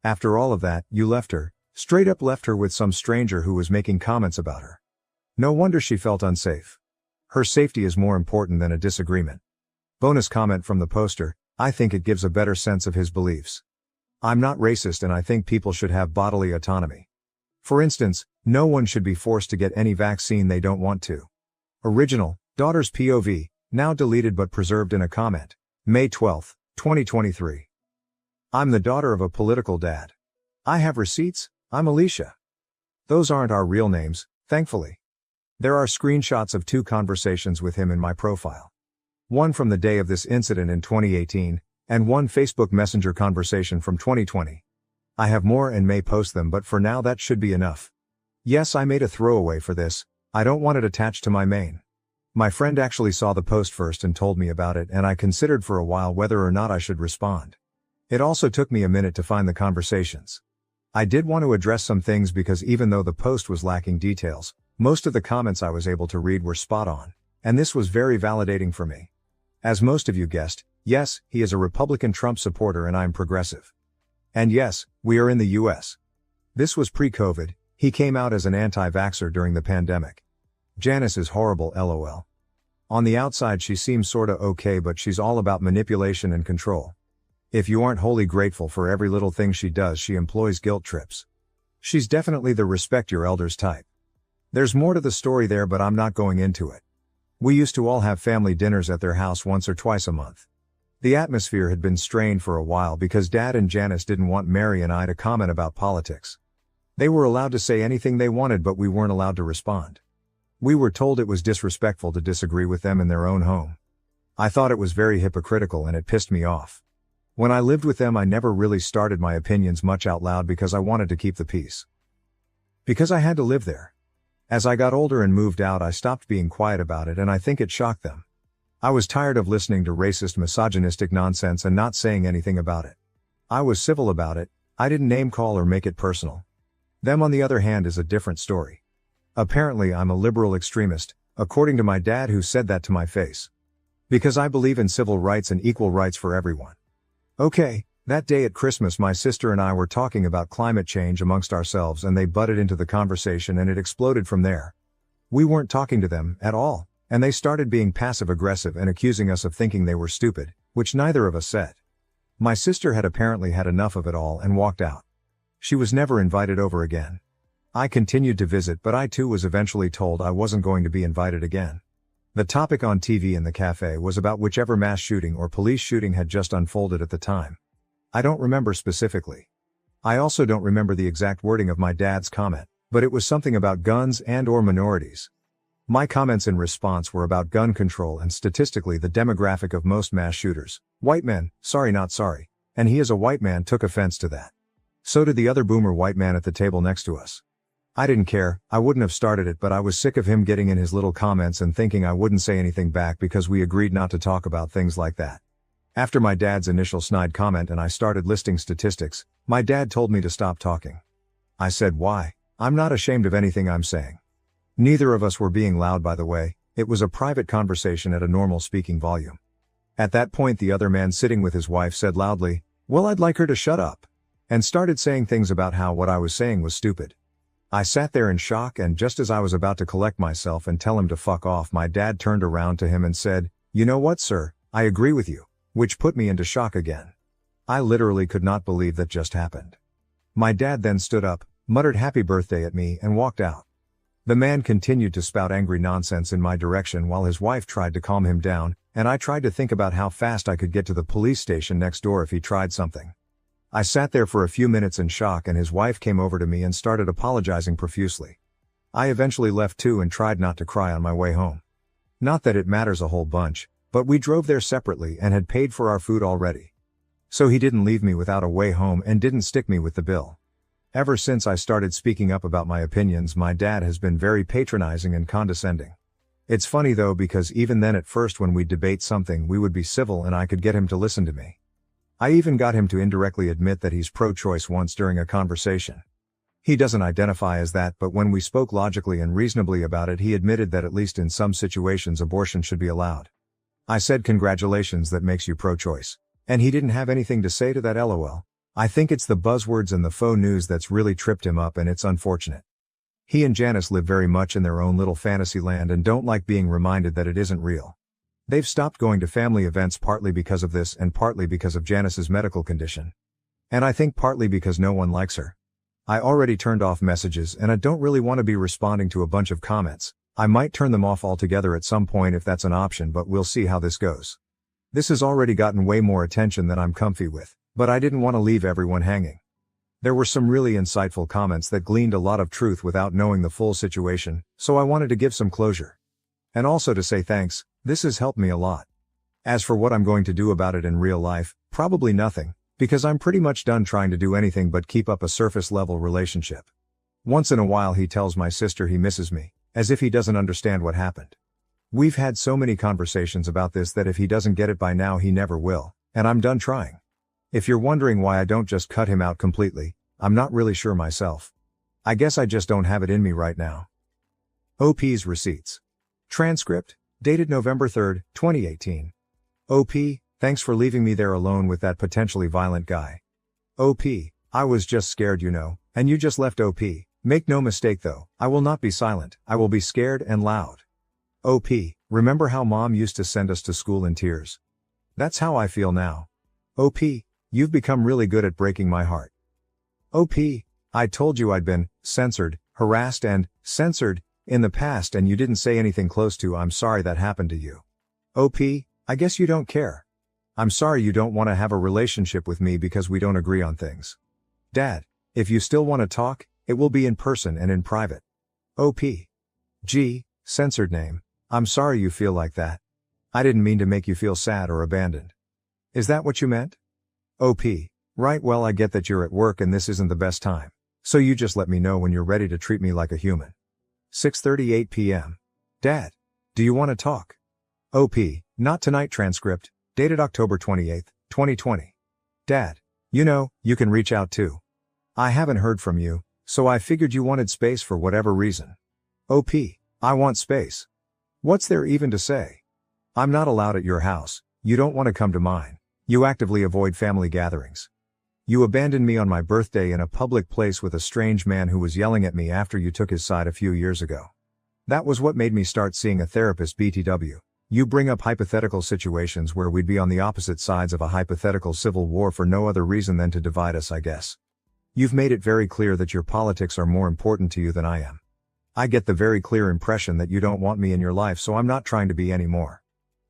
After all of that, you left her, straight up left her with some stranger who was making comments about her. No wonder she felt unsafe. Her safety is more important than a disagreement. Bonus comment from the poster, I think it gives a better sense of his beliefs. I'm not racist and I think people should have bodily autonomy. For instance, no one should be forced to get any vaccine they don't want to. Original, daughter's POV, now deleted but preserved in a comment. May 12, 2023. I'm the daughter of a political dad. I have receipts, I'm Alicia. Those aren't our real names, thankfully. There are screenshots of 2 conversations with him in my profile. One from the day of this incident in 2018, and one Facebook Messenger conversation from 2020. I have more and may post them, but for now that should be enough. Yes, I made a throwaway for this, I don't want it attached to my main. My friend actually saw the post first and told me about it, and I considered for a while whether or not I should respond. It also took me a minute to find the conversations. I did want to address some things because even though the post was lacking details, most of the comments I was able to read were spot on, and this was very validating for me. As most of you guessed, yes, he is a Republican Trump supporter and I'm progressive. And yes, we are in the US. This was pre-COVID, he came out as an anti-vaxxer during the pandemic. Janice is horrible, lol. On the outside she seems sorta okay, but she's all about manipulation and control. If you aren't wholly grateful for every little thing she does, she employs guilt trips. She's definitely the respect your elders type. There's more to the story there, but I'm not going into it. We used to all have family dinners at their house once or twice a month. The atmosphere had been strained for a while because Dad and Janice didn't want Mary and I to comment about politics. They were allowed to say anything they wanted, but we weren't allowed to respond. We were told it was disrespectful to disagree with them in their own home. I thought it was very hypocritical and it pissed me off. When I lived with them, I never really started my opinions much out loud because I wanted to keep the peace. Because I had to live there. As I got older and moved out, I stopped being quiet about it, and I think it shocked them. I was tired of listening to racist, misogynistic nonsense and not saying anything about it. I was civil about it, I didn't name call or make it personal. Them, on the other hand, is a different story. Apparently I'm a liberal extremist, according to my dad, who said that to my face. Because I believe in civil rights and equal rights for everyone. Okay, that day at Christmas my sister and I were talking about climate change amongst ourselves and they butted into the conversation and it exploded from there. We weren't talking to them at all, and they started being passive-aggressive and accusing us of thinking they were stupid, which neither of us said. My sister had apparently had enough of it all and walked out. She was never invited over again. I continued to visit, but I too was eventually told I wasn't going to be invited again. The topic on TV in the cafe was about whichever mass shooting or police shooting had just unfolded at the time. I don't remember specifically. I also don't remember the exact wording of my dad's comment, but it was something about guns and/or minorities. My comments in response were about gun control and statistically the demographic of most mass shooters, white men, sorry not sorry, and he as a white man took offense to that. So did the other boomer white man at the table next to us. I didn't care, I wouldn't have started it, but I was sick of him getting in his little comments and thinking I wouldn't say anything back because we agreed not to talk about things like that. After my dad's initial snide comment and I started listing statistics, my dad told me to stop talking. I said, why? I'm not ashamed of anything I'm saying. Neither of us were being loud, by the way, it was a private conversation at a normal speaking volume. At that point the other man sitting with his wife said loudly, well, I'd like her to shut up, and started saying things about how what I was saying was stupid. I sat there in shock, and just as I was about to collect myself and tell him to fuck off, my dad turned around to him and said, you know what, sir, I agree with you, which put me into shock again. I literally could not believe that just happened. My dad then stood up, muttered happy birthday at me and walked out. The man continued to spout angry nonsense in my direction while his wife tried to calm him down, and I tried to think about how fast I could get to the police station next door if he tried something. I sat there for a few minutes in shock, and his wife came over to me and started apologizing profusely. I eventually left too and tried not to cry on my way home. Not that it matters a whole bunch, but we drove there separately and had paid for our food already. So he didn't leave me without a way home and didn't stick me with the bill. Ever since I started speaking up about my opinions, my dad has been very patronizing and condescending. It's funny though, because even then at first when we'd debate something we would be civil and I could get him to listen to me. I even got him to indirectly admit that he's pro-choice once during a conversation. He doesn't identify as that, but when we spoke logically and reasonably about it, he admitted that at least in some situations abortion should be allowed. I said, congratulations, that makes you pro-choice. And he didn't have anything to say to that, lol. I think it's the buzzwords and the faux news that's really tripped him up, and it's unfortunate. He and Janice live very much in their own little fantasy land and don't like being reminded that it isn't real. They've stopped going to family events partly because of this and partly because of Janice's medical condition. And I think partly because no one likes her. I already turned off messages and I don't really want to be responding to a bunch of comments. I might turn them off altogether at some point if that's an option, but we'll see how this goes. This has already gotten way more attention than I'm comfy with, but I didn't want to leave everyone hanging. There were some really insightful comments that gleaned a lot of truth without knowing the full situation, so I wanted to give some closure. And also to say thanks, this has helped me a lot. As for what I'm going to do about it in real life, probably nothing, because I'm pretty much done trying to do anything but keep up a surface-level relationship. Once in a while he tells my sister he misses me, as if he doesn't understand what happened. We've had so many conversations about this that if he doesn't get it by now he never will, and I'm done trying. If you're wondering why I don't just cut him out completely, I'm not really sure myself. I guess I just don't have it in me right now. OP's receipts. Transcript, dated November 3, 2018. OP, thanks for leaving me there alone with that potentially violent guy. OP, I was just scared, and you just left. OP, make no mistake though, I will not be silent, I will be scared and loud. OP, remember how mom used to send us to school in tears? That's how I feel now. OP, you've become really good at breaking my heart. OP, I told you I'd been censored, harassed and censored in the past and you didn't say anything close to I'm sorry that happened to you. OP, I guess you don't care. I'm sorry you don't want to have a relationship with me because we don't agree on things. Dad, if you still want to talk, it will be in person and in private. OP. G, censored name. I'm sorry you feel like that. I didn't mean to make you feel sad or abandoned. Is that what you meant? OP. Right, well I get that you're at work and this isn't the best time. So you just let me know when you're ready to treat me like a human. 6:38 p.m. Dad. Do you want to talk? OP. Not tonight. Transcript, dated October 28, 2020. Dad. You can reach out too. I haven't heard from you, so I figured you wanted space for whatever reason. OP. I want space. What's there even to say? I'm not allowed at your house, you don't want to come to mine. You actively avoid family gatherings. You abandoned me on my birthday in a public place with a strange man who was yelling at me after you took his side a few years ago. That was what made me start seeing a therapist. BTW. You bring up hypothetical situations where we'd be on the opposite sides of a hypothetical civil war for no other reason than to divide us, I guess. You've made it very clear that your politics are more important to you than I am. I get the very clear impression that you don't want me in your life, so I'm not trying to be anymore.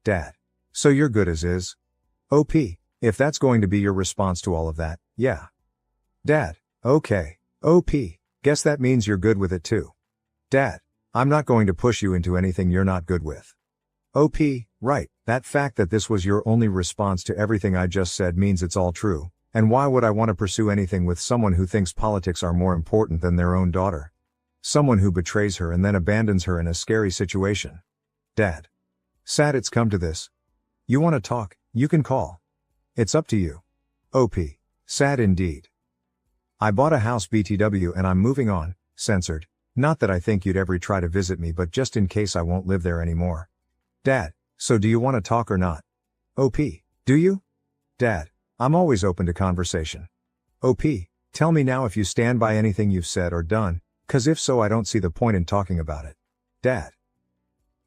Dad. So you're good as is? OP. If that's going to be your response to all of that, yeah. Dad. Okay. OP. Guess that means you're good with it too. Dad. I'm not going to push you into anything you're not good with. OP. Right, that fact that this was your only response to everything I just said means it's all true, and why would I want to pursue anything with someone who thinks politics are more important than their own daughter? Someone who betrays her and then abandons her in a scary situation. Dad. Sad it's come to this. You want to talk, you can call. It's up to you. OP. Sad indeed. I bought a house. BTW and I'm moving on, censored. Not that I think you'd ever try to visit me, but just in case I won't live there anymore. Dad. So do you want to talk or not? OP. Do you? Dad. I'm always open to conversation. OP. Tell me now if you stand by anything you've said or done, 'cause if so I don't see the point in talking about it. Dad.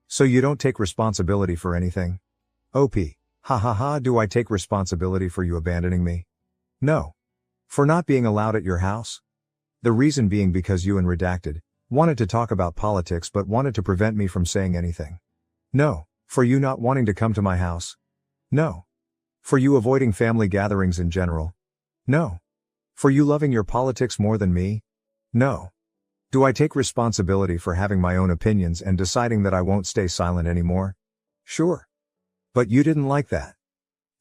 So you don't take responsibility for anything? OP. Ha ha ha, do I take responsibility for you abandoning me? No. For not being allowed at your house? The reason being because you and Redacted wanted to talk about politics but wanted to prevent me from saying anything. No. For you not wanting to come to my house? No. For you avoiding family gatherings in general? No. For you loving your politics more than me? No. Do I take responsibility for having my own opinions and deciding that I won't stay silent anymore? Sure. But you didn't like that.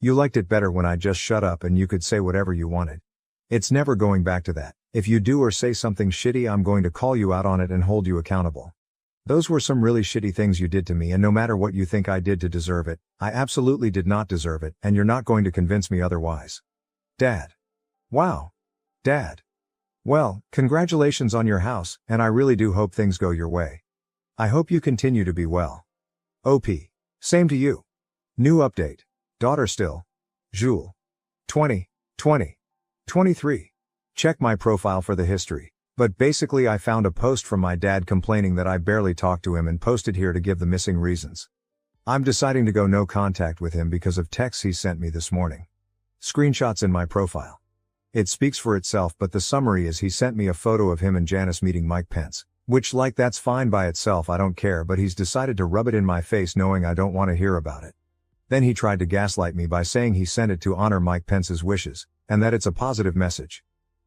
You liked it better when I just shut up and you could say whatever you wanted. It's never going back to that. If you do or say something shitty, I'm going to call you out on it and hold you accountable. Those were some really shitty things you did to me, and no matter what you think I did to deserve it, I absolutely did not deserve it, and you're not going to convince me otherwise. Dad. Wow. Dad. Well, congratulations on your house, and I really do hope things go your way. I hope you continue to be well. OP. Same to you. New update. Daughter still. Jules. 20, 20, 23. Check my profile for the history. But basically I found a post from my dad complaining that I barely talked to him and posted here to give the missing reasons. I'm deciding to go no contact with him because of texts he sent me this morning. Screenshots in my profile. It speaks for itself, but the summary is he sent me a photo of him and Janice meeting Mike Pence, which that's fine by itself, I don't care, but he's decided to rub it in my face knowing I don't want to hear about it. Then he tried to gaslight me by saying he sent it to honor Mike Pence's wishes, and that it's a positive message.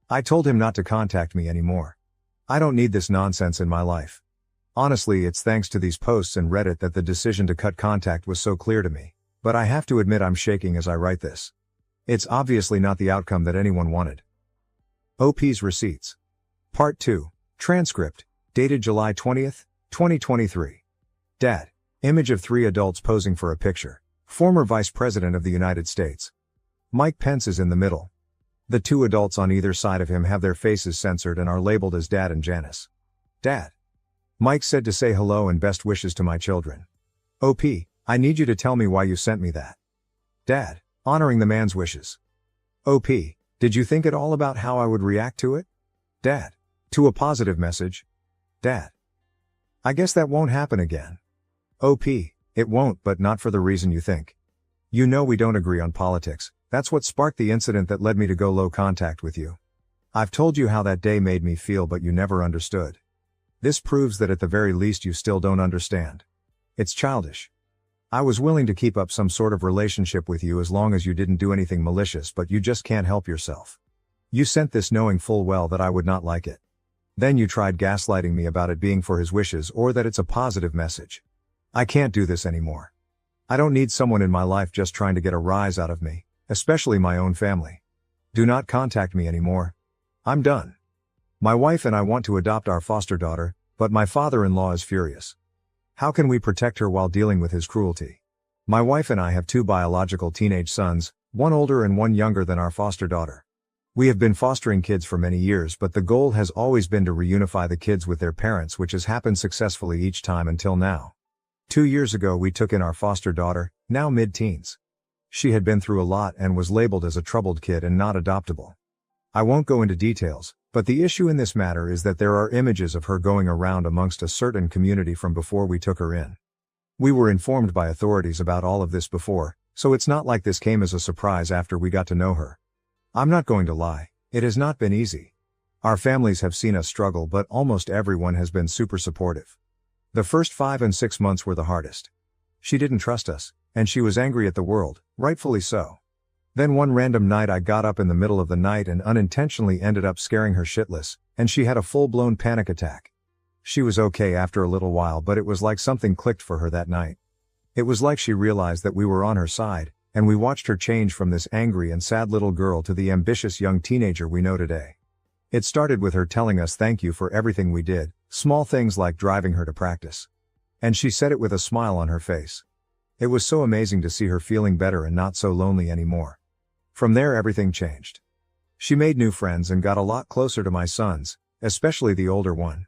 I told him not to contact me anymore. I don't need this nonsense in my life. Honestly, it's thanks to these posts and Reddit that the decision to cut contact was so clear to me, but I have to admit I'm shaking as I write this. It's obviously not the outcome that anyone wanted. OP's Receipts. Part 2. Transcript. Dated July 20th, 2023. Dad. Image of 3 adults posing for a picture. Former Vice President of the United States. Mike Pence is in the middle. The 2 adults on either side of him have their faces censored and are labeled as Dad and Janice. Dad. Mike said to say hello and best wishes to my children. OP, I need you to tell me why you sent me that. Dad. Honoring the man's wishes. OP, did you think at all about how I would react to it? Dad. To a positive message. Dad. I guess that won't happen again. OP, it won't, but not for the reason you think. You know we don't agree on politics, that's what sparked the incident that led me to go low contact with you. I've told you how that day made me feel, but you never understood. This proves that at the very least you still don't understand. It's childish. I was willing to keep up some sort of relationship with you as long as you didn't do anything malicious, but you just can't help yourself. You sent this knowing full well that I would not like it. Then you tried gaslighting me about it being for his wishes or that it's a positive message. I can't do this anymore. I don't need someone in my life just trying to get a rise out of me, especially my own family. Do not contact me anymore. I'm done. My wife and I want to adopt our foster daughter, but my father-in-law is furious. How can we protect her while dealing with his cruelty? My wife and I have 2 biological teenage sons, one older and one younger than our foster daughter. We have been fostering kids for many years, but the goal has always been to reunify the kids with their parents, which has happened successfully each time until now. 2 years ago we took in our foster daughter, now mid-teens. She had been through a lot and was labeled as a troubled kid and not adoptable. I won't go into details, but the issue in this matter is that there are images of her going around amongst a certain community from before we took her in. We were informed by authorities about all of this before, so it's not like this came as a surprise after we got to know her. I'm not going to lie, it has not been easy. Our families have seen us struggle, but almost everyone has been super supportive. The first 5 and 6 months were the hardest. She didn't trust us, and she was angry at the world, rightfully so. Then one random night I got up in the middle of the night and unintentionally ended up scaring her shitless, and she had a full-blown panic attack. She was okay after a little while, but it was like something clicked for her that night. It was like she realized that we were on her side, and we watched her change from this angry and sad little girl to the ambitious young teenager we know today. It started with her telling us thank you for everything we did, small things like driving her to practice. And she said it with a smile on her face. It was so amazing to see her feeling better and not so lonely anymore. From there everything changed. She made new friends and got a lot closer to my sons, especially the older one.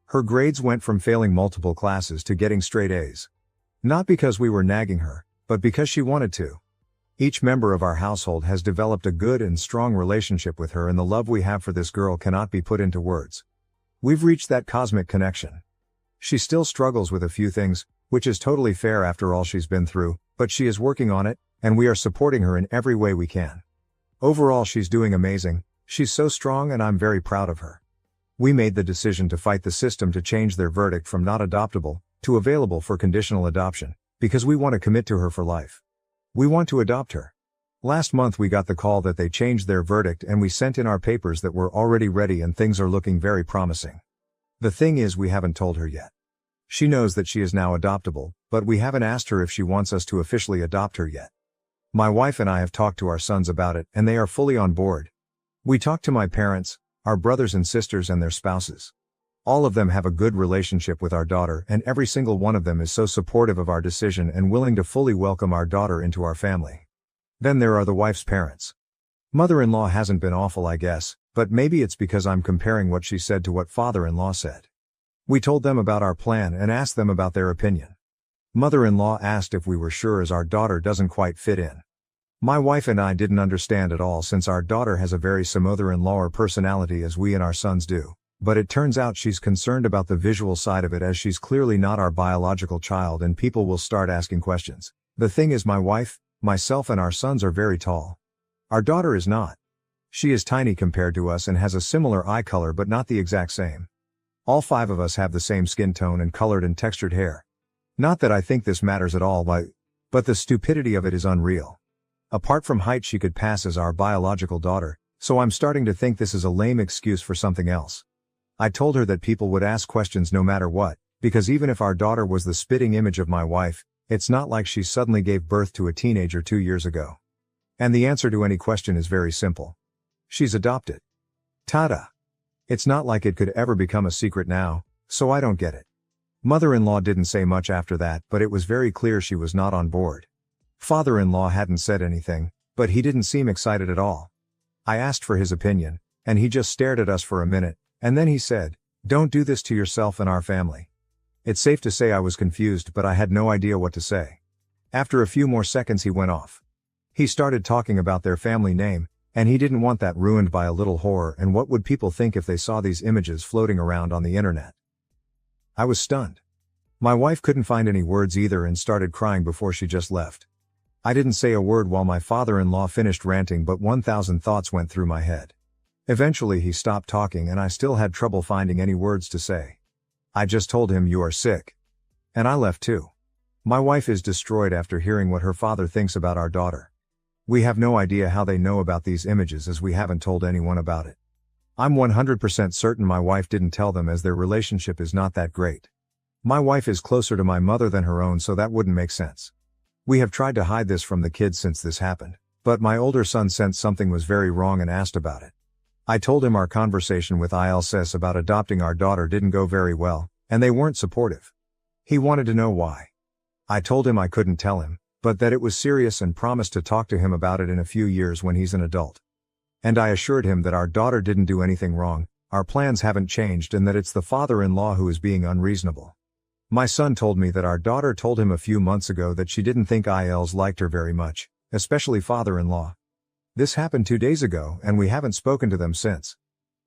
Her grades went from failing multiple classes to getting straight A's. Not because we were nagging her, but because she wanted to. Each member of our household has developed a good and strong relationship with her, and the love we have for this girl cannot be put into words. We've reached that cosmic connection. She still struggles with a few things, which is totally fair after all she's been through, but she is working on it, and we are supporting her in every way we can. Overall, she's doing amazing. She's so strong and I'm very proud of her. We made the decision to fight the system to change their verdict from not adoptable to available for conditional adoption, because we want to commit to her for life. We want to adopt her. Last month we got the call that they changed their verdict and we sent in our papers that were already ready and things are looking very promising. The thing is, we haven't told her yet. She knows that she is now adoptable, but we haven't asked her if she wants us to officially adopt her yet. My wife and I have talked to our sons about it and they are fully on board. We talked to my parents, our brothers and sisters and their spouses. All of them have a good relationship with our daughter and every single one of them is so supportive of our decision and willing to fully welcome our daughter into our family. Then there are the wife's parents. Mother-in-law hasn't been awful, I guess, but maybe it's because I'm comparing what she said to what father-in-law said. We told them about our plan and asked them about their opinion. Mother-in-law asked if we were sure as our daughter doesn't quite fit in. My wife and I didn't understand at all since our daughter has a very similar mother-in-law or personality as we and our sons do. But it turns out she's concerned about the visual side of it, as she's clearly not our biological child, and people will start asking questions. The thing is, my wife, myself and our sons are very tall. Our daughter is not. She is tiny compared to us and has a similar eye color but not the exact same. All 5 of us have the same skin tone and colored and textured hair. Not that I think this matters at all, but the stupidity of it is unreal. Apart from height, she could pass as our biological daughter, so I'm starting to think this is a lame excuse for something else. I told her that people would ask questions no matter what, because even if our daughter was the spitting image of my wife, it's not like she suddenly gave birth to a teenager 2 years ago. And the answer to any question is very simple. She's adopted. Ta-da! It's not like it could ever become a secret now, so I don't get it. Mother-in-law didn't say much after that, but it was very clear she was not on board. Father-in-law hadn't said anything, but he didn't seem excited at all. I asked for his opinion, and he just stared at us for a minute, and then he said, "Don't do this to yourself and our family." It's safe to say I was confused, but I had no idea what to say. After a few more seconds he went off. He started talking about their family name, and he didn't want that ruined by a little horror, and what would people think if they saw these images floating around on the internet. I was stunned. My wife couldn't find any words either and started crying before she just left. I didn't say a word while my father-in-law finished ranting, but 1,000 thoughts went through my head. Eventually he stopped talking and I still had trouble finding any words to say. I just told him, "You are sick." And I left too. My wife is destroyed after hearing what her father thinks about our daughter. We have no idea how they know about these images, as we haven't told anyone about it. I'm 100% certain my wife didn't tell them, as their relationship is not that great. My wife is closer to my mother than her own, so that wouldn't make sense. We have tried to hide this from the kids since this happened, but my older son sensed something was very wrong and asked about it. I told him our conversation with ILSS about adopting our daughter didn't go very well, and they weren't supportive. He wanted to know why. I told him I couldn't tell him, but that it was serious and promised to talk to him about it in a few years when he's an adult. And I assured him that our daughter didn't do anything wrong, our plans haven't changed, and that it's the father-in-law who is being unreasonable. My son told me that our daughter told him a few months ago that she didn't think ILs liked her very much, especially father-in-law. This happened 2 days ago and we haven't spoken to them since.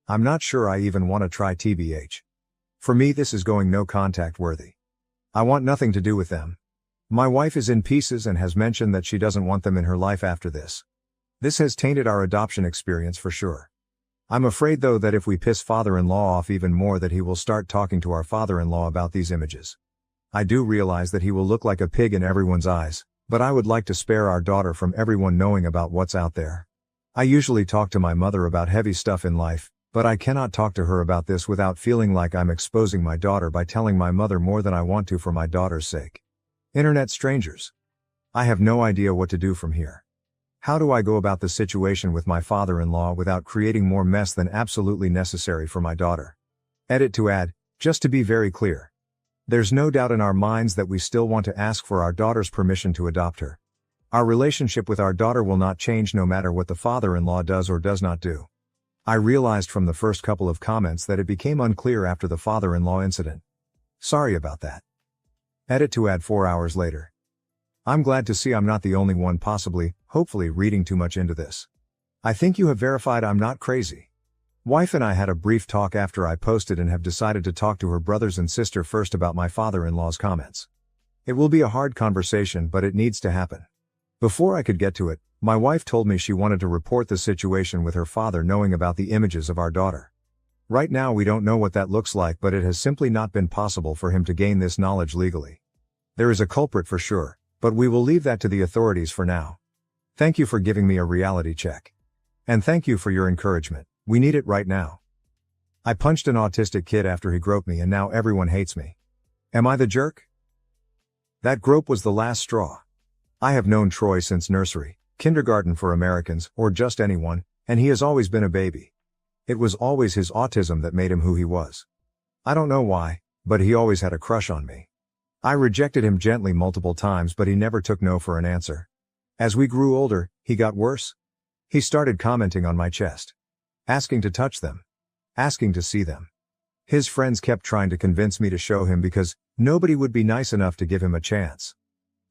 I'm not sure I even want to try TBH. For me this is going no contact worthy. I want nothing to do with them. My wife is in pieces and has mentioned that she doesn't want them in her life after this. This has tainted our adoption experience for sure. I'm afraid though that if we piss father-in-law off even more, that he will start talking to our father-in-law about these images. I do realize that he will look like a pig in everyone's eyes, but I would like to spare our daughter from everyone knowing about what's out there. I usually talk to my mother about heavy stuff in life, but I cannot talk to her about this without feeling like I'm exposing my daughter by telling my mother more than I want to for my daughter's sake. Internet strangers. I have no idea what to do from here. How do I go about the situation with my father-in-law without creating more mess than absolutely necessary for my daughter? Edit to add, just to be very clear. There's no doubt in our minds that we still want to ask for our daughter's permission to adopt her. Our relationship with our daughter will not change no matter what the father-in-law does or does not do. I realized from the first couple of comments that it became unclear after the father-in-law incident. Sorry about that. Edit to add 4 hours later. I'm glad to see I'm not the only one hopefully reading too much into this. I think you have verified I'm not crazy. Wife and I had a brief talk after I posted and have decided to talk to her brothers and sister first about my father-in-law's comments. It will be a hard conversation, but it needs to happen. Before I could get to it, my wife told me she wanted to report the situation with her father knowing about the images of our daughter. Right now we don't know what that looks like, but it has simply not been possible for him to gain this knowledge legally. There is a culprit for sure, but we will leave that to the authorities for now. Thank you for giving me a reality check. And thank you for your encouragement, we need it right now. I punched an autistic kid after he groped me and now everyone hates me. Am I the jerk? That grope was the last straw. I have known Troy since nursery, kindergarten for Americans, or just anyone, and he has always been a baby. It was always his autism that made him who he was. I don't know why, but he always had a crush on me. I rejected him gently multiple times, but he never took no for an answer. As we grew older, he got worse. He started commenting on my chest. Asking to touch them. Asking to see them. His friends kept trying to convince me to show him because nobody would be nice enough to give him a chance.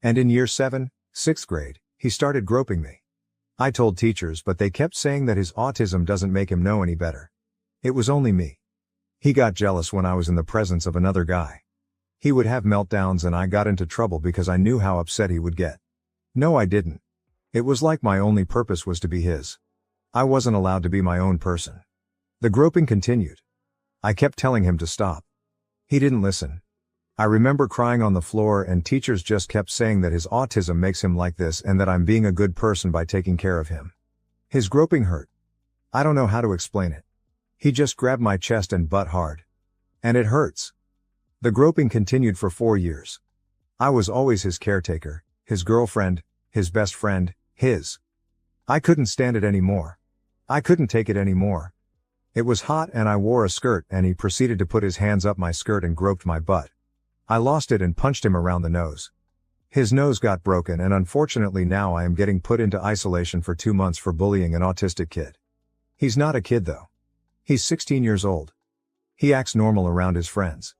And in year 7, 6th grade, he started groping me. I told teachers, but they kept saying that his autism doesn't make him know any better. It was only me. He got jealous when I was in the presence of another guy. He would have meltdowns and I got into trouble because I knew how upset he would get. No, I didn't. It was like my only purpose was to be his. I wasn't allowed to be my own person. The groping continued. I kept telling him to stop. He didn't listen. I remember crying on the floor and teachers just kept saying that his autism makes him like this and that I'm being a good person by taking care of him. His groping hurt. I don't know how to explain it. He just grabbed my chest and butt hard. And it hurts. The groping continued for 4 years. I was always his caretaker, his girlfriend, his best friend, his. I couldn't stand it anymore. I couldn't take it anymore. It was hot and I wore a skirt and he proceeded to put his hands up my skirt and groped my butt. I lost it and punched him around the nose. His nose got broken and unfortunately now I am getting put into isolation for 2 months for bullying an autistic kid. He's not a kid though. He's 16 years old. He acts normal around his friends.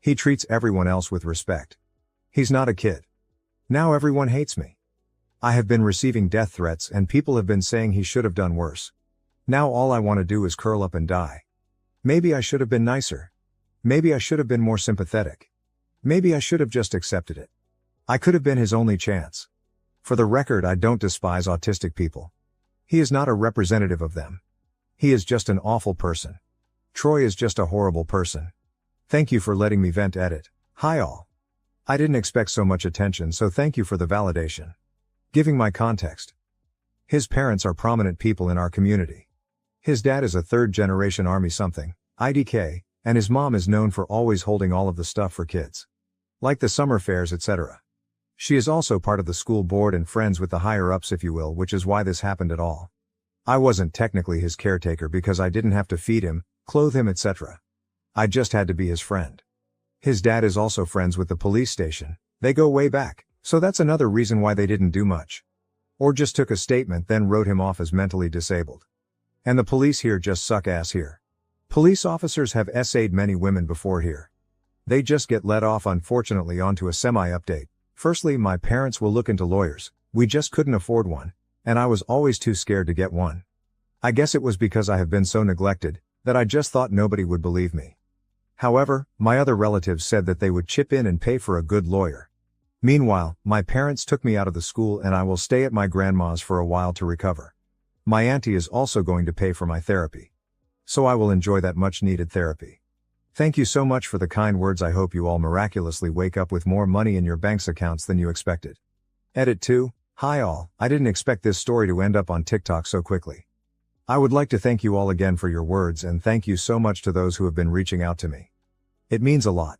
He treats everyone else with respect. He's not a kid. Now everyone hates me. I have been receiving death threats and people have been saying he should have done worse. Now all I want to do is curl up and die. Maybe I should have been nicer. Maybe I should have been more sympathetic. Maybe I should have just accepted it. I could have been his only chance. For the record, I don't despise autistic people. He is not a representative of them. He is just an awful person. Troy is just a horrible person. Thank you for letting me vent. Edit. Hi all. I didn't expect so much attention, so thank you for the validation. Giving my context. His parents are prominent people in our community. His dad is a third-generation Army something, IDK, and his mom is known for always holding all of the stuff for kids. Like the summer fairs, etc. She is also part of the school board and friends with the higher-ups if you will, which is why this happened at all. I wasn't technically his caretaker because I didn't have to feed him, clothe him, etc. I just had to be his friend. His dad is also friends with the police station. They go way back, so that's another reason why they didn't do much. Or just took a statement then wrote him off as mentally disabled. And the police here just suck ass here. Police officers have SA'd many women before here. They just get let off unfortunately. Onto a semi-update. Firstly, my parents will look into lawyers. We just couldn't afford one, and I was always too scared to get one. I guess it was because I have been so neglected, that I just thought nobody would believe me. However, my other relatives said that they would chip in and pay for a good lawyer. Meanwhile, my parents took me out of the school and I will stay at my grandma's for a while to recover. My auntie is also going to pay for my therapy. So I will enjoy that much needed therapy. Thank you so much for the kind words. I hope you all miraculously wake up with more money in your bank's accounts than you expected. Edit 2. Hi all, I didn't expect this story to end up on TikTok so quickly. I would like to thank you all again for your words and thank you so much to those who have been reaching out to me. It means a lot.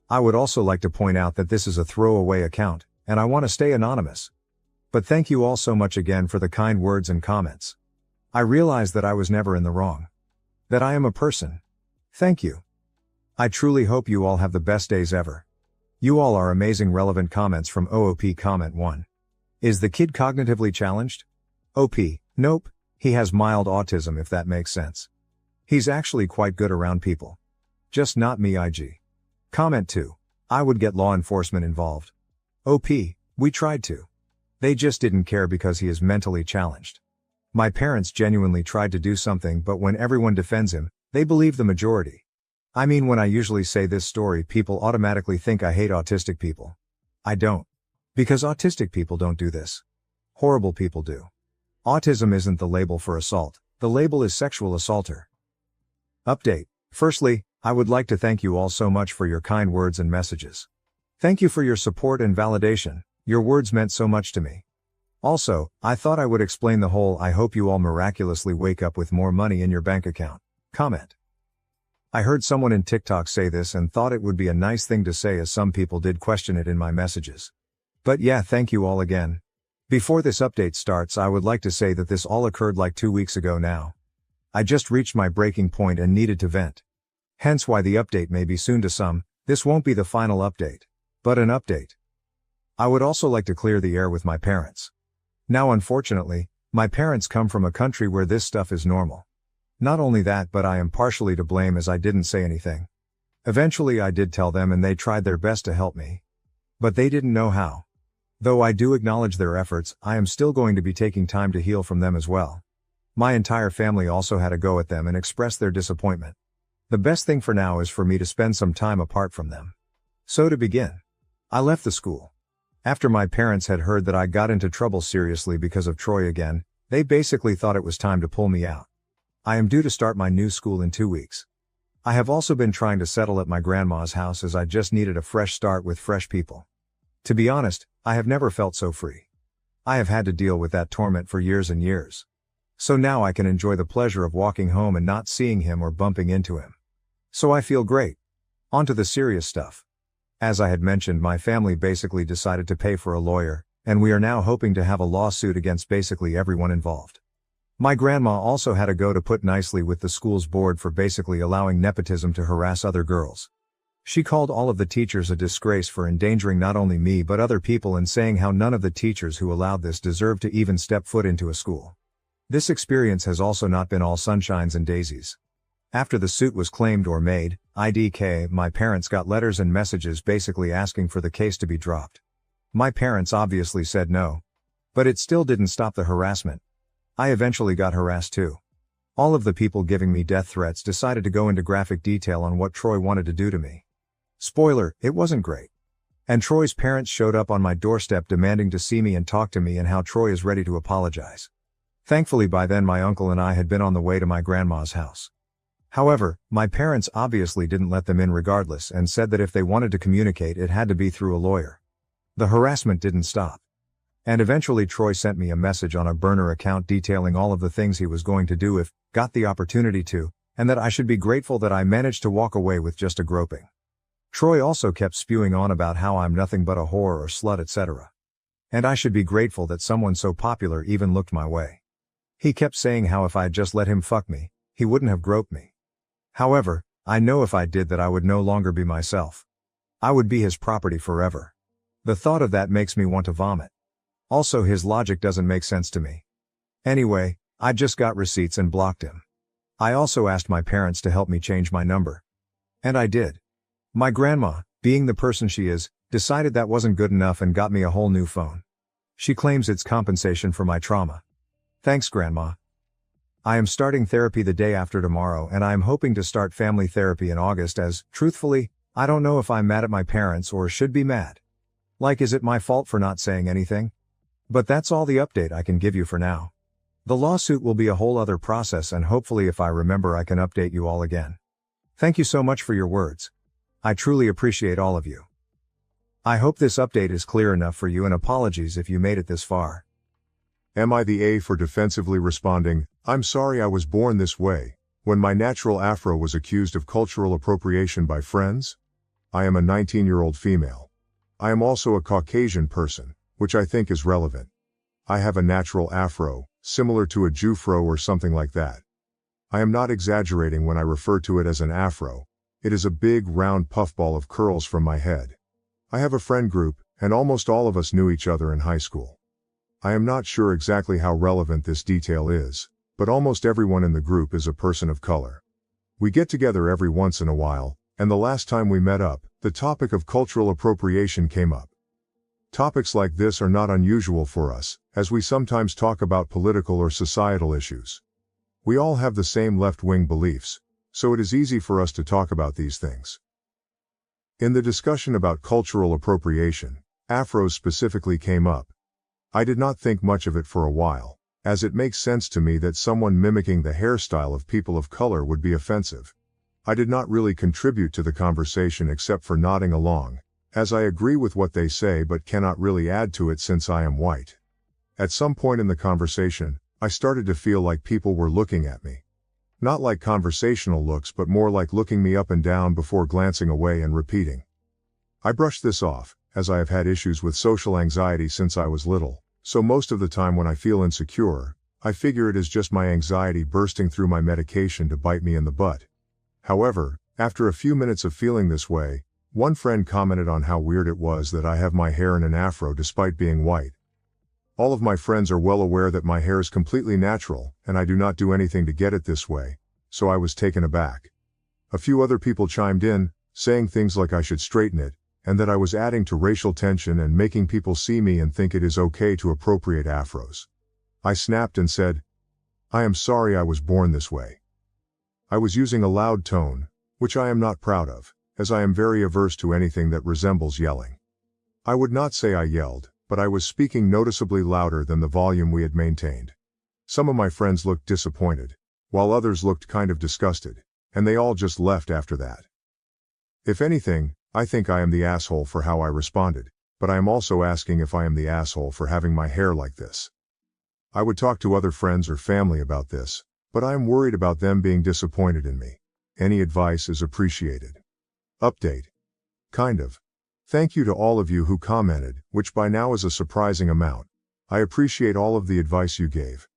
I would also like to point out that this is a throwaway account, and I want to stay anonymous. But thank you all so much again for the kind words and comments. I realize that I was never in the wrong. That I am a person. Thank you. I truly hope you all have the best days ever. You all are amazing. Relevant comments from OOP. Comment 1. Is the kid cognitively challenged? OP, nope, he has mild autism if that makes sense. He's actually quite good around people. Just not me. IG. Comment 2. I would get law enforcement involved. OP, we tried to. They just didn't care because he is mentally challenged. My parents genuinely tried to do something, but when everyone defends him, they believe the majority. I mean, when I usually say this story, people automatically think I hate autistic people. I don't. Because autistic people don't do this. Horrible people do. Autism isn't the label for assault, the label is sexual assaulter. Update. Firstly, I would like to thank you all so much for your kind words and messages. Thank you for your support and validation, your words meant so much to me. Also, I thought I would explain the whole I hope you all miraculously wake up with more money in your bank account comment. I heard someone in TikTok say this and thought it would be a nice thing to say, as some people did question it in my messages. But yeah, thank you all again. Before this update starts, I would like to say that this all occurred like 2 weeks ago now. I just reached my breaking point and needed to vent. Hence why the update may be soon to some. This won't be the final update, but an update. I would also like to clear the air with my parents. Now unfortunately, my parents come from a country where this stuff is normal. Not only that, but I am partially to blame as I didn't say anything. Eventually I did tell them and they tried their best to help me. But they didn't know how. Though I do acknowledge their efforts, I am still going to be taking time to heal from them as well. My entire family also had a go at them and expressed their disappointment. The best thing for now is for me to spend some time apart from them. So to begin, I left the school. After my parents had heard that I got into trouble seriously because of Troy again, they basically thought it was time to pull me out. I am due to start my new school in 2 weeks. I have also been trying to settle at my grandma's house as I just needed a fresh start with fresh people. To be honest, I have never felt so free. I have had to deal with that torment for years and years. So now I can enjoy the pleasure of walking home and not seeing him or bumping into him. So I feel great. On to the serious stuff. As I had mentioned, my family basically decided to pay for a lawyer, and we are now hoping to have a lawsuit against basically everyone involved. My grandma also had a go to put nicely with the school's board for basically allowing nepotism to harass other girls. She called all of the teachers a disgrace for endangering not only me but other people and saying how none of the teachers who allowed this deserved to even step foot into a school. This experience has also not been all sunshines and daisies. After the suit was claimed or made, IDK, my parents got letters and messages basically asking for the case to be dropped. My parents obviously said no. But it still didn't stop the harassment. I eventually got harassed too. All of the people giving me death threats decided to go into graphic detail on what Troy wanted to do to me. Spoiler, it wasn't great. And Troy's parents showed up on my doorstep demanding to see me and talk to me and how Troy is ready to apologize. Thankfully by then my uncle and I had been on the way to my grandma's house. However, my parents obviously didn't let them in regardless and said that if they wanted to communicate it had to be through a lawyer. The harassment didn't stop. And eventually Troy sent me a message on a burner account detailing all of the things he was going to do if got the opportunity to, and that I should be grateful that I managed to walk away with just a groping. Troy also kept spewing on about how I'm nothing but a whore or slut, etc. And I should be grateful that someone so popular even looked my way. He kept saying how if I'd just let him fuck me, he wouldn't have groped me. However, I know if I did that I would no longer be myself. I would be his property forever. The thought of that makes me want to vomit. Also, his logic doesn't make sense to me. Anyway, I just got receipts and blocked him. I also asked my parents to help me change my number. And I did. My grandma, being the person she is, decided that wasn't good enough and got me a whole new phone. She claims it's compensation for my trauma. Thanks, Grandma. I am starting therapy the day after tomorrow and I am hoping to start family therapy in August as, truthfully, I don't know if I'm mad at my parents or should be mad. Like, is it my fault for not saying anything? But that's all the update I can give you for now. The lawsuit will be a whole other process and hopefully if I remember I can update you all again. Thank you so much for your words. I truly appreciate all of you. I hope this update is clear enough for you and apologies if you made it this far. Am I the A for defensively responding, I'm sorry I was born this way, when my natural afro was accused of cultural appropriation by friends? I am a 19-year-old female. I am also a Caucasian person, which I think is relevant. I have a natural afro, similar to a Jufro or something like that. I am not exaggerating when I refer to it as an afro. It is a big round puffball of curls from my head. I have a friend group, and almost all of us knew each other in high school. I am not sure exactly how relevant this detail is, but almost everyone in the group is a person of color. We get together every once in a while, and the last time we met up, the topic of cultural appropriation came up. Topics like this are not unusual for us, as we sometimes talk about political or societal issues. We all have the same left-wing beliefs, so it is easy for us to talk about these things. In the discussion about cultural appropriation, afros specifically came up. I did not think much of it for a while, as it makes sense to me that someone mimicking the hairstyle of people of color would be offensive. I did not really contribute to the conversation except for nodding along, as I agree with what they say but cannot really add to it since I am white. At some point in the conversation, I started to feel like people were looking at me. Not like conversational looks but more like looking me up and down before glancing away and repeating. I brushed this off, as I have had issues with social anxiety since I was little, so most of the time when I feel insecure, I figure it is just my anxiety bursting through my medication to bite me in the butt. However, after a few minutes of feeling this way, one friend commented on how weird it was that I have my hair in an afro despite being white. All of my friends are well aware that my hair is completely natural, and I do not do anything to get it this way, so I was taken aback. A few other people chimed in, saying things like I should straighten it, and that I was adding to racial tension and making people see me and think it is okay to appropriate afros. I snapped and said, I am sorry I was born this way. I was using a loud tone, which I am not proud of, as I am very averse to anything that resembles yelling. I would not say I yelled, but I was speaking noticeably louder than the volume we had maintained. Some of my friends looked disappointed, while others looked kind of disgusted, and they all just left after that. If anything, I think I am the asshole for how I responded, but I am also asking if I am the asshole for having my hair like this. I would talk to other friends or family about this, but I am worried about them being disappointed in me. Any advice is appreciated. Update. Kind of. Thank you to all of you who commented, which by now is a surprising amount. I appreciate all of the advice you gave.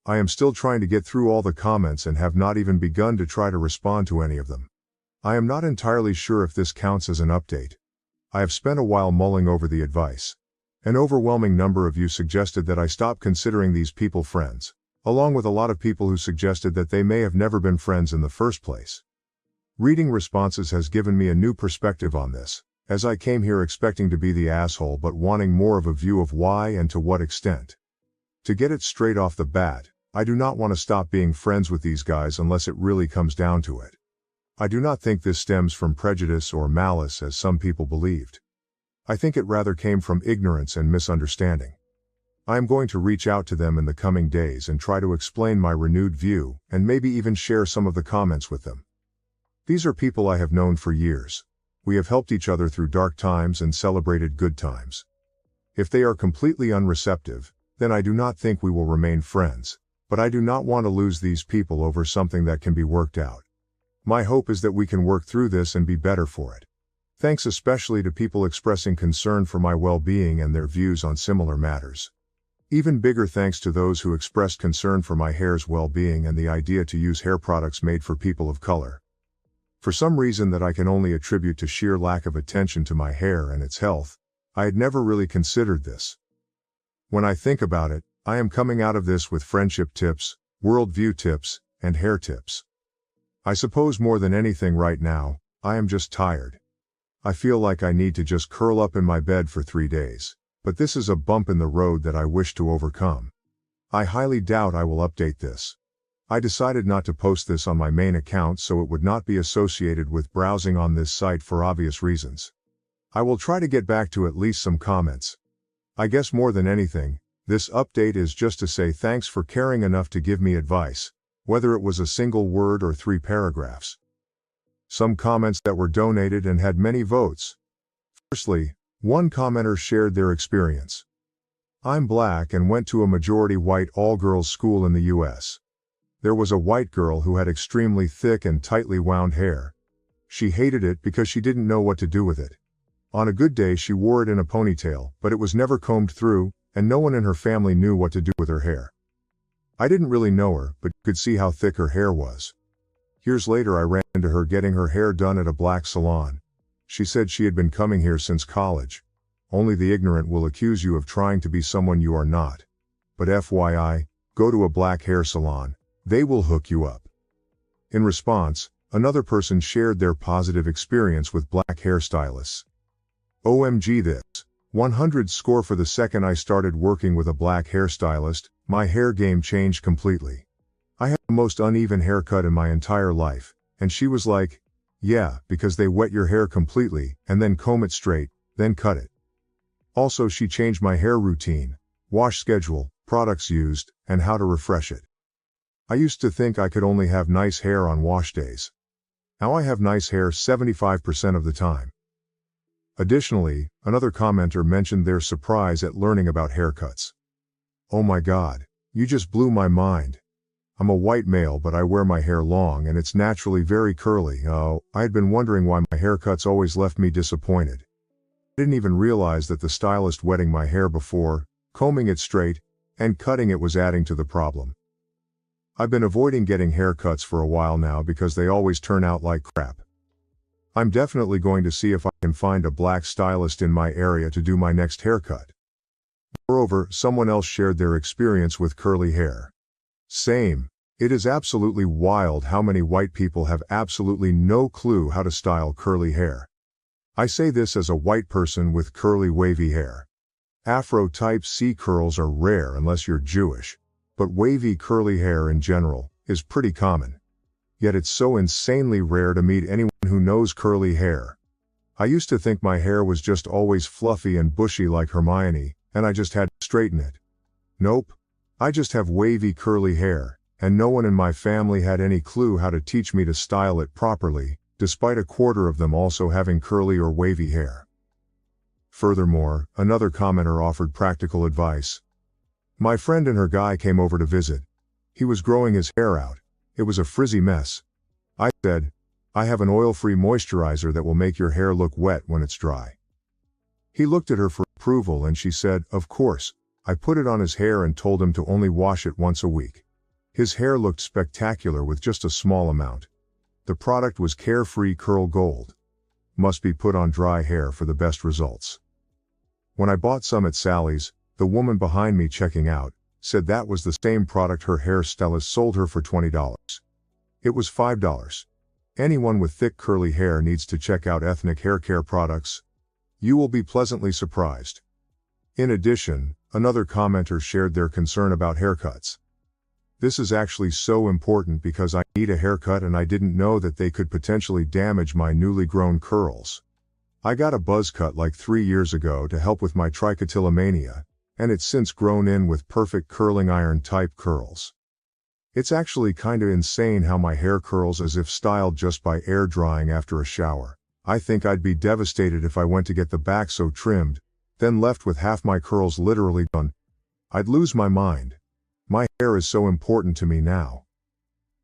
I am still trying to get through all the comments and have not even begun to try to respond to any of them. I am not entirely sure if this counts as an update. I have spent a while mulling over the advice. An overwhelming number of you suggested that I stop considering these people friends, along with a lot of people who suggested that they may have never been friends in the first place. Reading responses has given me a new perspective on this, as I came here expecting to be the asshole but wanting more of a view of why and to what extent. To get it straight off the bat, I do not want to stop being friends with these guys unless it really comes down to it. I do not think this stems from prejudice or malice as some people believed. I think it rather came from ignorance and misunderstanding. I am going to reach out to them in the coming days and try to explain my renewed view and maybe even share some of the comments with them. These are people I have known for years. We have helped each other through dark times and celebrated good times. If they are completely unreceptive, then I do not think we will remain friends, but I do not want to lose these people over something that can be worked out. My hope is that we can work through this and be better for it. Thanks especially to people expressing concern for my well-being and their views on similar matters. Even bigger thanks to those who expressed concern for my hair's well-being and the idea to use hair products made for people of color. For some reason that I can only attribute to sheer lack of attention to my hair and its health, I had never really considered this. When I think about it, I am coming out of this with friendship tips, worldview tips, and hair tips. I suppose more than anything right now, I am just tired. I feel like I need to just curl up in my bed for 3 days, but this is a bump in the road that I wish to overcome. I highly doubt I will update this. I decided not to post this on my main account so it would not be associated with browsing on this site for obvious reasons. I will try to get back to at least some comments. I guess more than anything, this update is just to say thanks for caring enough to give me advice, whether it was a single word or 3 paragraphs. Some comments that were donated and had many votes. Firstly, one commenter shared their experience. I'm black and went to a majority white all-girls school in the US. There was a white girl who had extremely thick and tightly wound hair. She hated it because she didn't know what to do with it. On a good day she wore it in a ponytail, but it was never combed through, and no one in her family knew what to do with her hair. I didn't really know her, but could see how thick her hair was. Years later I ran into her getting her hair done at a black salon. She said she had been coming here since college. Only the ignorant will accuse you of trying to be someone you are not. But FYI, go to a black hair salon. They will hook you up. In response, another person shared their positive experience with black hairstylists. OMG this. 100 score for the second I started working with a black hairstylist, my hair game changed completely. I had the most uneven haircut in my entire life, and she was like, yeah, because they wet your hair completely, and then comb it straight, then cut it. Also she changed my hair routine, wash schedule, products used, and how to refresh it. I used to think I could only have nice hair on wash days. Now I have nice hair 75% of the time. Additionally, another commenter mentioned their surprise at learning about haircuts. Oh my god, you just blew my mind. I'm a white male but I wear my hair long and it's naturally very curly. Oh, I had been wondering why my haircuts always left me disappointed. I didn't even realize that the stylist wetting my hair before, combing it straight, and cutting it was adding to the problem. I've been avoiding getting haircuts for a while now because they always turn out like crap. I'm definitely going to see if I can find a black stylist in my area to do my next haircut. Moreover, someone else shared their experience with curly hair. Same. It is absolutely wild how many white people have absolutely no clue how to style curly hair. I say this as a white person with curly wavy hair. Afro-type C curls are rare unless you're Jewish, but wavy curly hair in general is pretty common. Yet it's so insanely rare to meet anyone who knows curly hair. I used to think my hair was just always fluffy and bushy like Hermione, and I just had to straighten it. Nope. I just have wavy curly hair, and no one in my family had any clue how to teach me to style it properly, despite a quarter of them also having curly or wavy hair. Furthermore, another commenter offered practical advice. My friend and her guy came over to visit. He was growing his hair out. It was a frizzy mess. I said, I have an oil-free moisturizer that will make your hair look wet when it's dry. He looked at her for approval and she said, of course. I put it on his hair and told him to only wash it once a week. His hair looked spectacular with just a small amount. The product was Carefree Curl Gold. Must be put on dry hair for the best results. When I bought some at Sally's, the woman behind me checking out said that was the same product her hairstylist sold her for $20. It was $5. Anyone with thick curly hair needs to check out Ethnic Hair Care products. You will be pleasantly surprised. In addition, another commenter shared their concern about haircuts. This is actually so important because I need a haircut and I didn't know that they could potentially damage my newly grown curls. I got a buzz cut like 3 years ago to help with my trichotillomania, and it's since grown in with perfect curling iron type curls. It's actually kinda insane how my hair curls as if styled just by air drying after a shower. I think I'd be devastated if I went to get the back so trimmed, then left with half my curls literally gone. I'd lose my mind. My hair is so important to me now.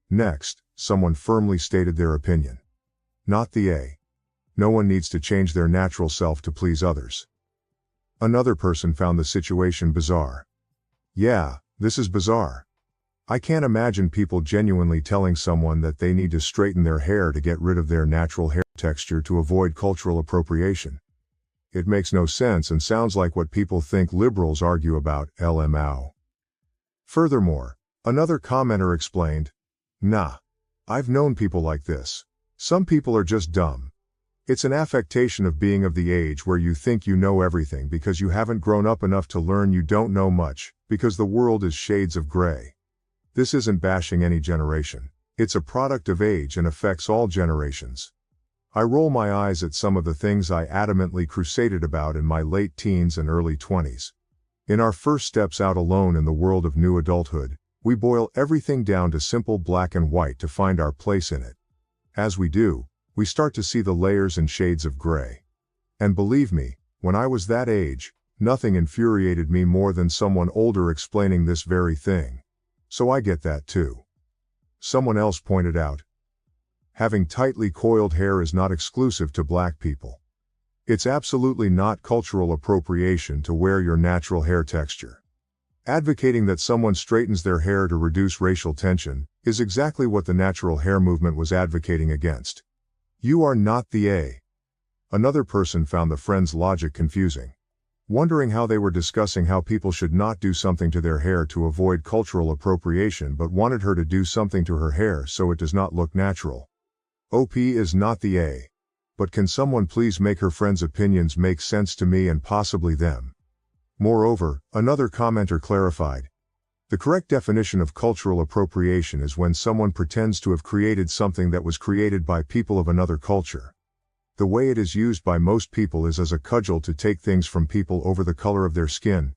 Next, someone firmly stated their opinion. Not the A. No one needs to change their natural self to please others. Another person found the situation bizarre. Yeah, this is bizarre. I can't imagine people genuinely telling someone that they need to straighten their hair to get rid of their natural hair texture to avoid cultural appropriation. It makes no sense and sounds like what people think liberals argue about, LMAO. Furthermore, another commenter explained, nah. I've known people like this. Some people are just dumb. It's an affectation of being of the age where you think you know everything because you haven't grown up enough to learn you don't know much, because the world is shades of gray. This isn't bashing any generation. It's a product of age and affects all generations. I roll my eyes at some of the things I adamantly crusaded about in my late teens and early 20s. In our first steps out alone in the world of new adulthood, we boil everything down to simple black and white to find our place in it. As we do, we start to see the layers and shades of gray. And believe me, when I was that age, nothing infuriated me more than someone older explaining this very thing. So I get that too. Someone else pointed out, having tightly coiled hair is not exclusive to black people. It's absolutely not cultural appropriation to wear your natural hair texture. Advocating that someone straightens their hair to reduce racial tension is exactly what the natural hair movement was advocating against. You are not the A. Another person found the friend's logic confusing. Wondering how they were discussing how people should not do something to their hair to avoid cultural appropriation but wanted her to do something to her hair so it does not look natural. OP is not the A. But can someone please make her friend's opinions make sense to me and possibly them? Moreover, another commenter clarified. The correct definition of cultural appropriation is when someone pretends to have created something that was created by people of another culture. The way it is used by most people is as a cudgel to take things from people over the color of their skin.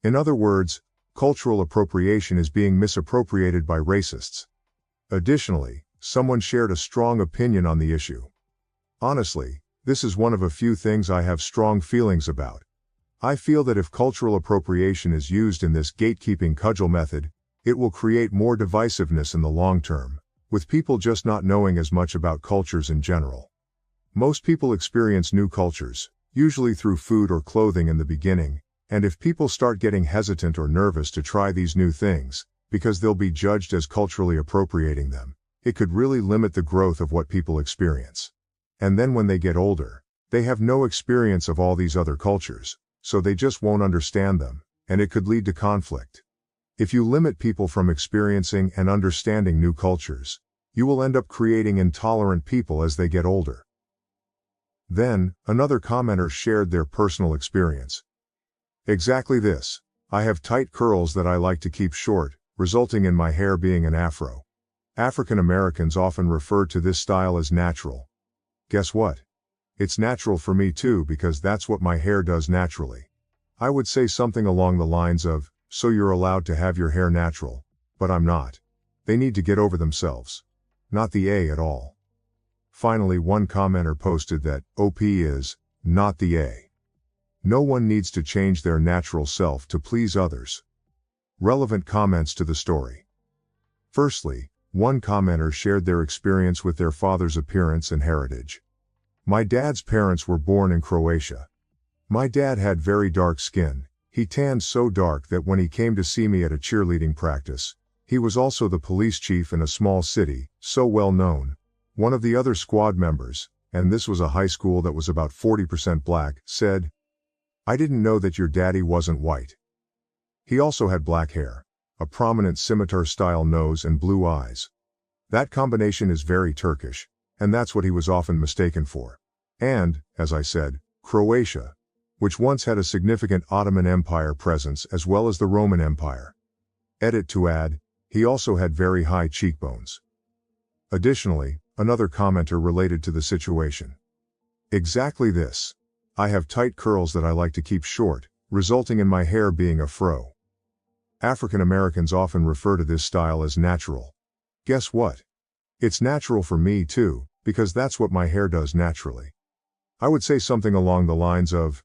In other words, cultural appropriation is being misappropriated by racists. Additionally, someone shared a strong opinion on the issue. Honestly, this is one of a few things I have strong feelings about. I feel that if cultural appropriation is used in this gatekeeping cudgel method, it will create more divisiveness in the long term, with people just not knowing as much about cultures in general. Most people experience new cultures, usually through food or clothing in the beginning, and if people start getting hesitant or nervous to try these new things, because they'll be judged as culturally appropriating them, it could really limit the growth of what people experience. And then when they get older, they have no experience of all these other cultures, so they just won't understand them, and it could lead to conflict. If you limit people from experiencing and understanding new cultures, you will end up creating intolerant people as they get older. Then, another commenter shared their personal experience. Exactly this. I have tight curls that I like to keep short, resulting in my hair being an afro. African Americans often refer to this style as natural. Guess what? It's natural for me too because that's what my hair does naturally. I would say something along the lines of, so you're allowed to have your hair natural, but I'm not. They need to get over themselves. Not the A at all. Finally, one commenter posted that OP is not the A. No one needs to change their natural self to please others. Relevant comments to the story. Firstly, one commenter shared their experience with their father's appearance and heritage. My dad's parents were born in Croatia. My dad had very dark skin. He tanned so dark that when he came to see me at a cheerleading practice, he was also the police chief in a small city, so well known. One of the other squad members, and this was a high school that was about 40% black, said, "I didn't know that your daddy wasn't white." He also had black hair, a prominent scimitar-style nose and blue eyes. That combination is very Turkish, and that's what he was often mistaken for. And, as I said, Croatia, which once had a significant Ottoman Empire presence as well as the Roman Empire. Edit to add, he also had very high cheekbones. Additionally, another commenter related to the situation. Exactly this. I have tight curls that I like to keep short, resulting in my hair being a fro. African Americans often refer to this style as natural. Guess what? It's natural for me too, because that's what my hair does naturally. I would say something along the lines of,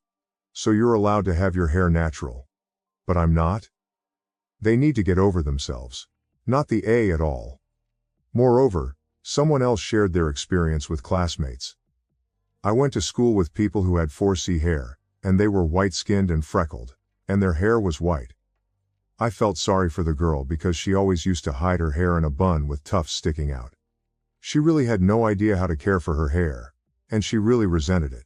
so you're allowed to have your hair natural. But I'm not? They need to get over themselves. Not the A at all. Moreover, someone else shared their experience with classmates. I went to school with people who had 4C hair, and they were white-skinned and freckled, and their hair was white. I felt sorry for the girl because she always used to hide her hair in a bun with tufts sticking out. She really had no idea how to care for her hair, and she really resented it.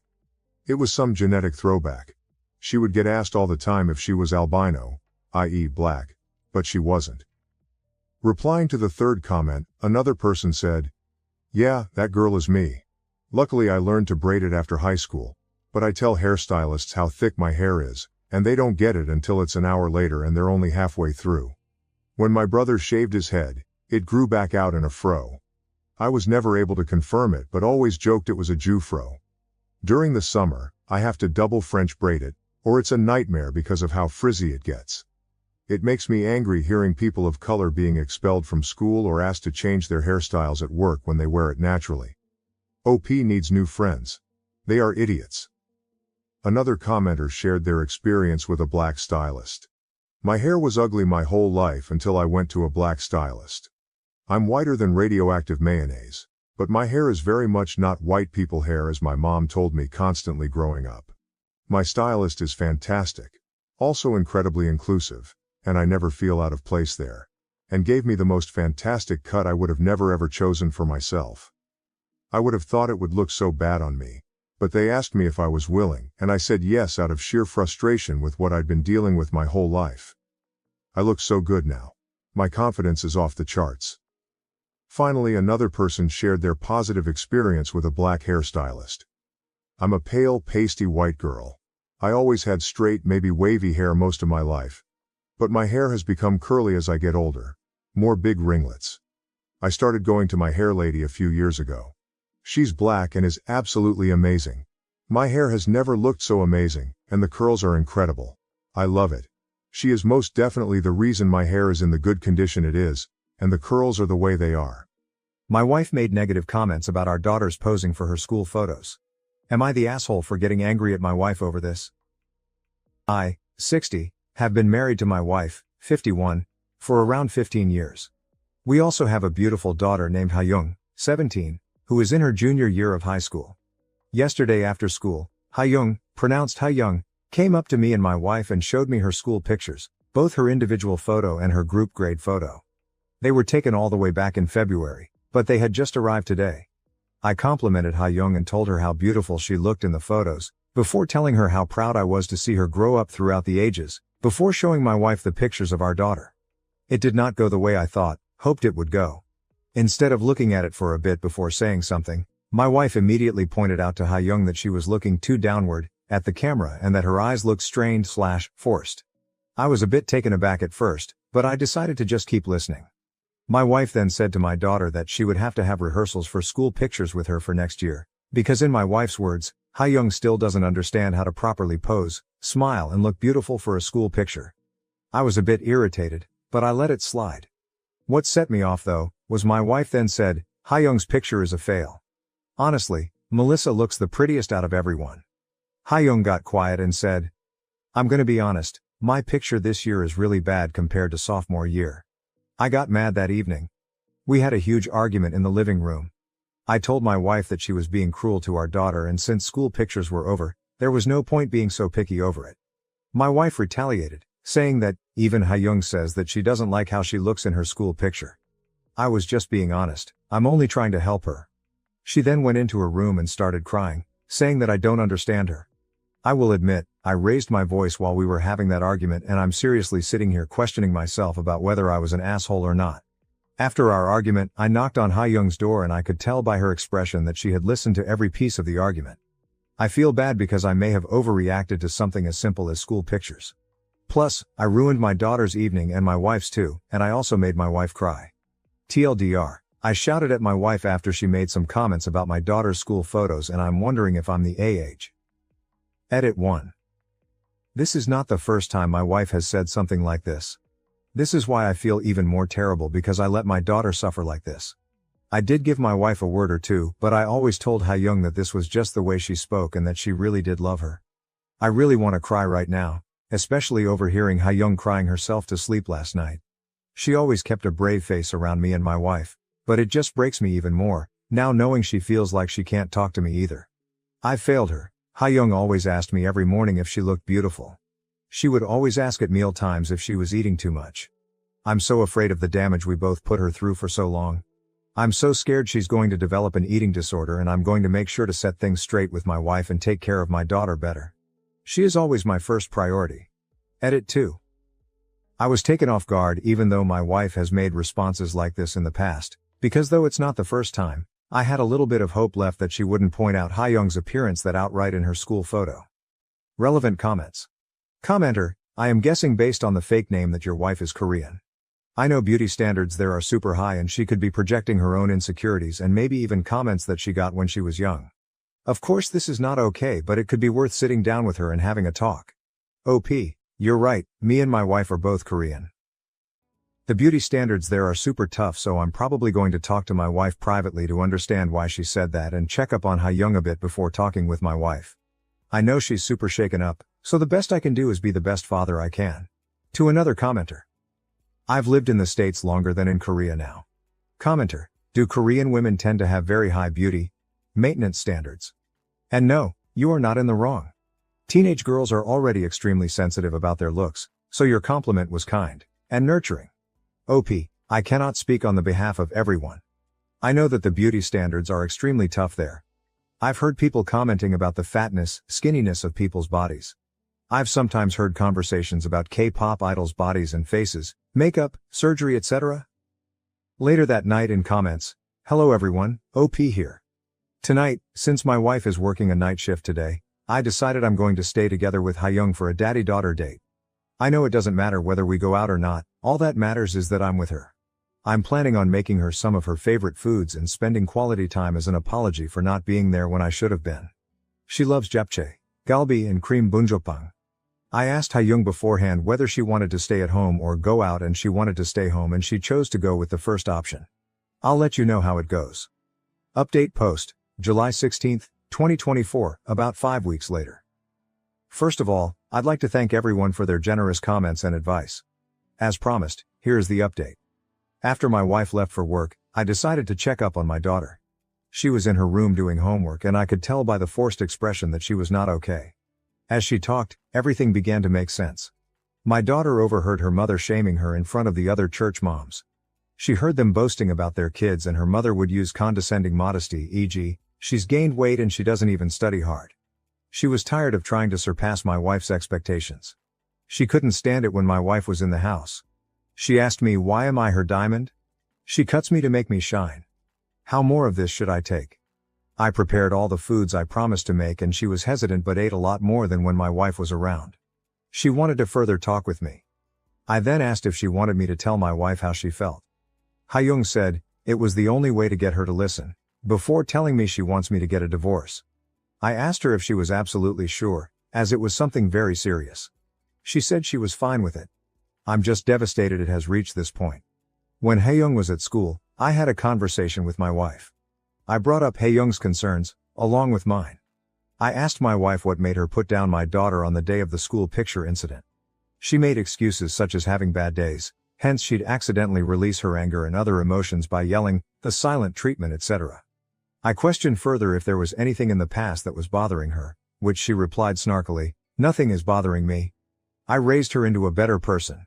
It was some genetic throwback. She would get asked all the time if she was albino, i.e. black, but she wasn't. Replying to the third comment, another person said, "Yeah, that girl is me. Luckily I learned to braid it after high school, but I tell hairstylists how thick my hair is, and they don't get it until it's an hour later and they're only halfway through. When my brother shaved his head, it grew back out in a fro. I was never able to confirm it but always joked it was a Jew fro. During the summer, I have to double French braid it, or it's a nightmare because of how frizzy it gets. It makes me angry hearing people of color being expelled from school or asked to change their hairstyles at work when they wear it naturally. OP needs new friends. They are idiots." Another commenter shared their experience with a black stylist. My hair was ugly my whole life until I went to a black stylist. I'm whiter than radioactive mayonnaise, but my hair is very much not white people hair as my mom told me constantly growing up. My stylist is fantastic, also incredibly inclusive, and I never feel out of place there, and gave me the most fantastic cut I would have never ever chosen for myself. I would have thought it would look so bad on me, but they asked me if I was willing, and I said yes out of sheer frustration with what I'd been dealing with my whole life. I look so good now. My confidence is off the charts. Finally, another person shared their positive experience with a black hairstylist. I'm a pale, pasty white girl. I always had straight, maybe wavy hair most of my life. But my hair has become curly as I get older. More big ringlets. I started going to my hair lady a few years ago. She's black and is absolutely amazing. My hair has never looked so amazing, and the curls are incredible. I love it. She is most definitely the reason my hair is in the good condition it is, and the curls are the way they are. My wife made negative comments about our daughters posing for her school photos. Am I the asshole for getting angry at my wife over this? I, 60, have been married to my wife, 51, for around 15 years. We also have a beautiful daughter named Hyung, 17, who is in her junior year of high school. Yesterday after school, Hyung, pronounced Hyung, came up to me and my wife and showed me her school pictures, both her individual photo and her group grade photo. They were taken all the way back in February, but they had just arrived today. I complimented Hyung and told her how beautiful she looked in the photos, before telling her how proud I was to see her grow up throughout the ages, before showing my wife the pictures of our daughter. It did not go the way I hoped it would go. Instead of looking at it for a bit before saying something, my wife immediately pointed out to Hyung that she was looking too downward at the camera and that her eyes looked strained/forced. I was a bit taken aback at first, but I decided to just keep listening. My wife then said to my daughter that she would have to have rehearsals for school pictures with her for next year, because in my wife's words, Ha-young still doesn't understand how to properly pose, smile and look beautiful for a school picture. I was a bit irritated, but I let it slide. What set me off though, was my wife then said, Ha-young's picture is a fail. Honestly, Melissa looks the prettiest out of everyone. Ha-young got quiet and said, I'm gonna be honest, my picture this year is really bad compared to sophomore year. I got mad that evening. We had a huge argument in the living room. I told my wife that she was being cruel to our daughter, and since school pictures were over, there was no point being so picky over it. My wife retaliated, saying that, even Ha-young says that she doesn't like how she looks in her school picture. I was just being honest, I'm only trying to help her. She then went into her room and started crying, saying that I don't understand her. I will admit, I raised my voice while we were having that argument, and I'm seriously sitting here questioning myself about whether I was an asshole or not. After our argument, I knocked on Ha-young's door and I could tell by her expression that she had listened to every piece of the argument. I feel bad because I may have overreacted to something as simple as school pictures. Plus, I ruined my daughter's evening and my wife's too, and I also made my wife cry. TLDR, I shouted at my wife after she made some comments about my daughter's school photos, and I'm wondering if I'm the age. Edit 1. This is not the first time my wife has said something like this. This is why I feel even more terrible, because I let my daughter suffer like this. I did give my wife a word or two, but I always told Ha-young that this was just the way she spoke and that she really did love her. I really want to cry right now, especially overhearing Ha-young crying herself to sleep last night. She always kept a brave face around me and my wife, but it just breaks me even more, now knowing she feels like she can't talk to me either. I failed her. Ha-young always asked me every morning if she looked beautiful. She would always ask at meal times if she was eating too much. I'm so afraid of the damage we both put her through for so long. I'm so scared she's going to develop an eating disorder, and I'm going to make sure to set things straight with my wife and take care of my daughter better. She is always my first priority. Edit 2. I was taken off guard even though my wife has made responses like this in the past, because though it's not the first time, I had a little bit of hope left that she wouldn't point out Ha-young's appearance that outright in her school photo. Relevant comments. Commenter, I am guessing based on the fake name that your wife is Korean. I know beauty standards there are super high, and she could be projecting her own insecurities and maybe even comments that she got when she was young. Of course this is not okay, but it could be worth sitting down with her and having a talk. OP, you're right, me and my wife are both Korean. The beauty standards there are super tough, so I'm probably going to talk to my wife privately to understand why she said that and check up on Ha-young a bit before talking with my wife. I know she's super shaken up, so the best I can do is be the best father I can. To another commenter. I've lived in the States longer than in Korea now. Commenter, do Korean women tend to have very high beauty maintenance standards? And no, you are not in the wrong. Teenage girls are already extremely sensitive about their looks, so your compliment was kind and nurturing. OP, I cannot speak on the behalf of everyone. I know that the beauty standards are extremely tough there. I've heard people commenting about the fatness, skinniness of people's bodies. I've sometimes heard conversations about K-pop idols' bodies and faces, makeup, surgery, etc. Later that night in comments, hello everyone, OP here. Tonight, since my wife is working a night shift today, I decided I'm going to stay together with Ha-young for a daddy-daughter date. I know it doesn't matter whether we go out or not, all that matters is that I'm with her. I'm planning on making her some of her favorite foods and spending quality time as an apology for not being there when I should have been. She loves japchae, galbi and cream bunjopang. I asked Ha-young beforehand whether she wanted to stay at home or go out, and she wanted to stay home, and she chose to go with the first option. I'll let you know how it goes. Update post, July 16, 2024, about 5 weeks later. First of all, I'd like to thank everyone for their generous comments and advice. As promised, here is the update. After my wife left for work, I decided to check up on my daughter. She was in her room doing homework, and I could tell by the forced expression that she was not okay. As she talked, everything began to make sense. My daughter overheard her mother shaming her in front of the other church moms. She heard them boasting about their kids, and her mother would use condescending modesty, e.g., she's gained weight and she doesn't even study hard. She was tired of trying to surpass my wife's expectations. She couldn't stand it when my wife was in the house. She asked me, why am I her diamond? She cuts me to make me shine. How more of this should I take? I prepared all the foods I promised to make, and she was hesitant but ate a lot more than when my wife was around. She wanted to further talk with me. I then asked if she wanted me to tell my wife how she felt. Hyung said, it was the only way to get her to listen, before telling me she wants me to get a divorce. I asked her if she was absolutely sure, as it was something very serious. She said she was fine with it. I'm just devastated it has reached this point. When Haeyoung was at school, I had a conversation with my wife. I brought up Haeyoung's concerns, along with mine. I asked my wife what made her put down my daughter on the day of the school picture incident. She made excuses such as having bad days, hence she'd accidentally release her anger and other emotions by yelling, the silent treatment, etc. I questioned further if there was anything in the past that was bothering her, which she replied snarkily, nothing is bothering me. I raised her into a better person.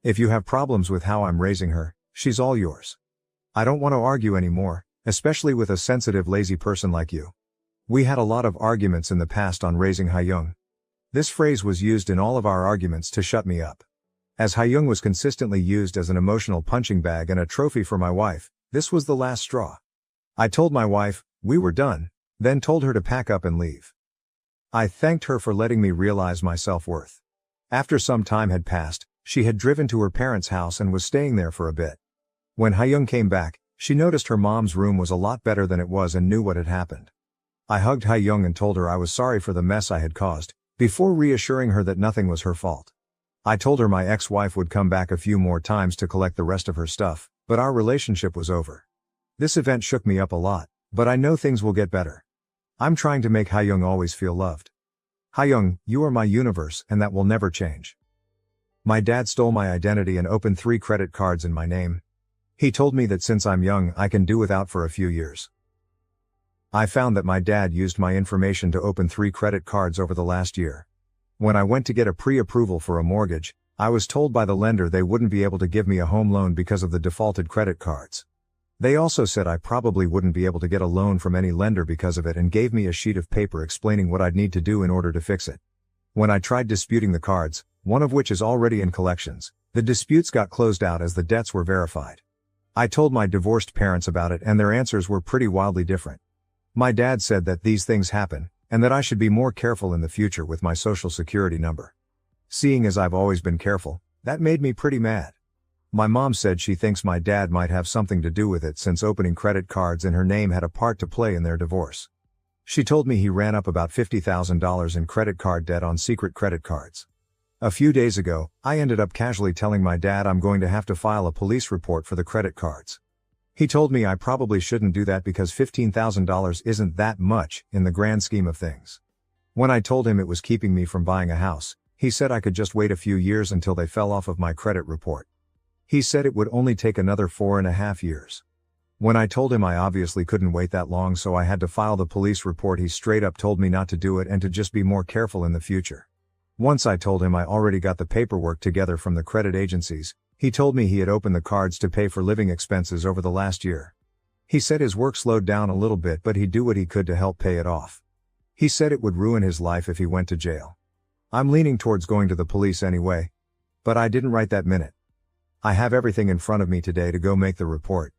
If you have problems with how I'm raising her, she's all yours. I don't want to argue anymore, especially with a sensitive, lazy person like you. We had a lot of arguments in the past on raising Haeyoung. This phrase was used in all of our arguments to shut me up. As Haeyoung was consistently used as an emotional punching bag and a trophy for my wife, this was the last straw. I told my wife, we were done, then told her to pack up and leave. I thanked her for letting me realize my self-worth. After some time had passed, she had driven to her parents' house and was staying there for a bit. When Haeyoung came back, she noticed her mom's room was a lot better than it was and knew what had happened. I hugged Haeyoung and told her I was sorry for the mess I had caused, before reassuring her that nothing was her fault. I told her my ex-wife would come back a few more times to collect the rest of her stuff, but our relationship was over. This event shook me up a lot, but I know things will get better. I'm trying to make Haeyoung always feel loved. Haeyoung, you are my universe and that will never change. My dad stole my identity and opened 3 credit cards in my name. He told me that since I'm young I can do without for a few years. I found that my dad used my information to open 3 credit cards over the last year. When I went to get a pre-approval for a mortgage, I was told by the lender they wouldn't be able to give me a home loan because of the defaulted credit cards. They also said I probably wouldn't be able to get a loan from any lender because of it and gave me a sheet of paper explaining what I'd need to do in order to fix it. When I tried disputing the cards, one of which is already in collections, the disputes got closed out as the debts were verified. I told my divorced parents about it and their answers were pretty wildly different. My dad said that these things happen, and that I should be more careful in the future with my social security number. Seeing as I've always been careful, that made me pretty mad. My mom said she thinks my dad might have something to do with it since opening credit cards in her name had a part to play in their divorce. She told me he ran up about $50,000 in credit card debt on secret credit cards. A few days ago, I ended up casually telling my dad I'm going to have to file a police report for the credit cards. He told me I probably shouldn't do that because $15,000 isn't that much in the grand scheme of things. When I told him it was keeping me from buying a house, he said I could just wait a few years until they fell off of my credit report. He said it would only take another 4.5 years. When I told him I obviously couldn't wait that long so I had to file the police report, he straight up told me not to do it and to just be more careful in the future. Once I told him I already got the paperwork together from the credit agencies, he told me he had opened the cards to pay for living expenses over the last year. He said his work slowed down a little bit but he'd do what he could to help pay it off. He said it would ruin his life if he went to jail. I'm leaning towards going to the police anyway. But I didn't right that minute. I have everything in front of me today to go make the report.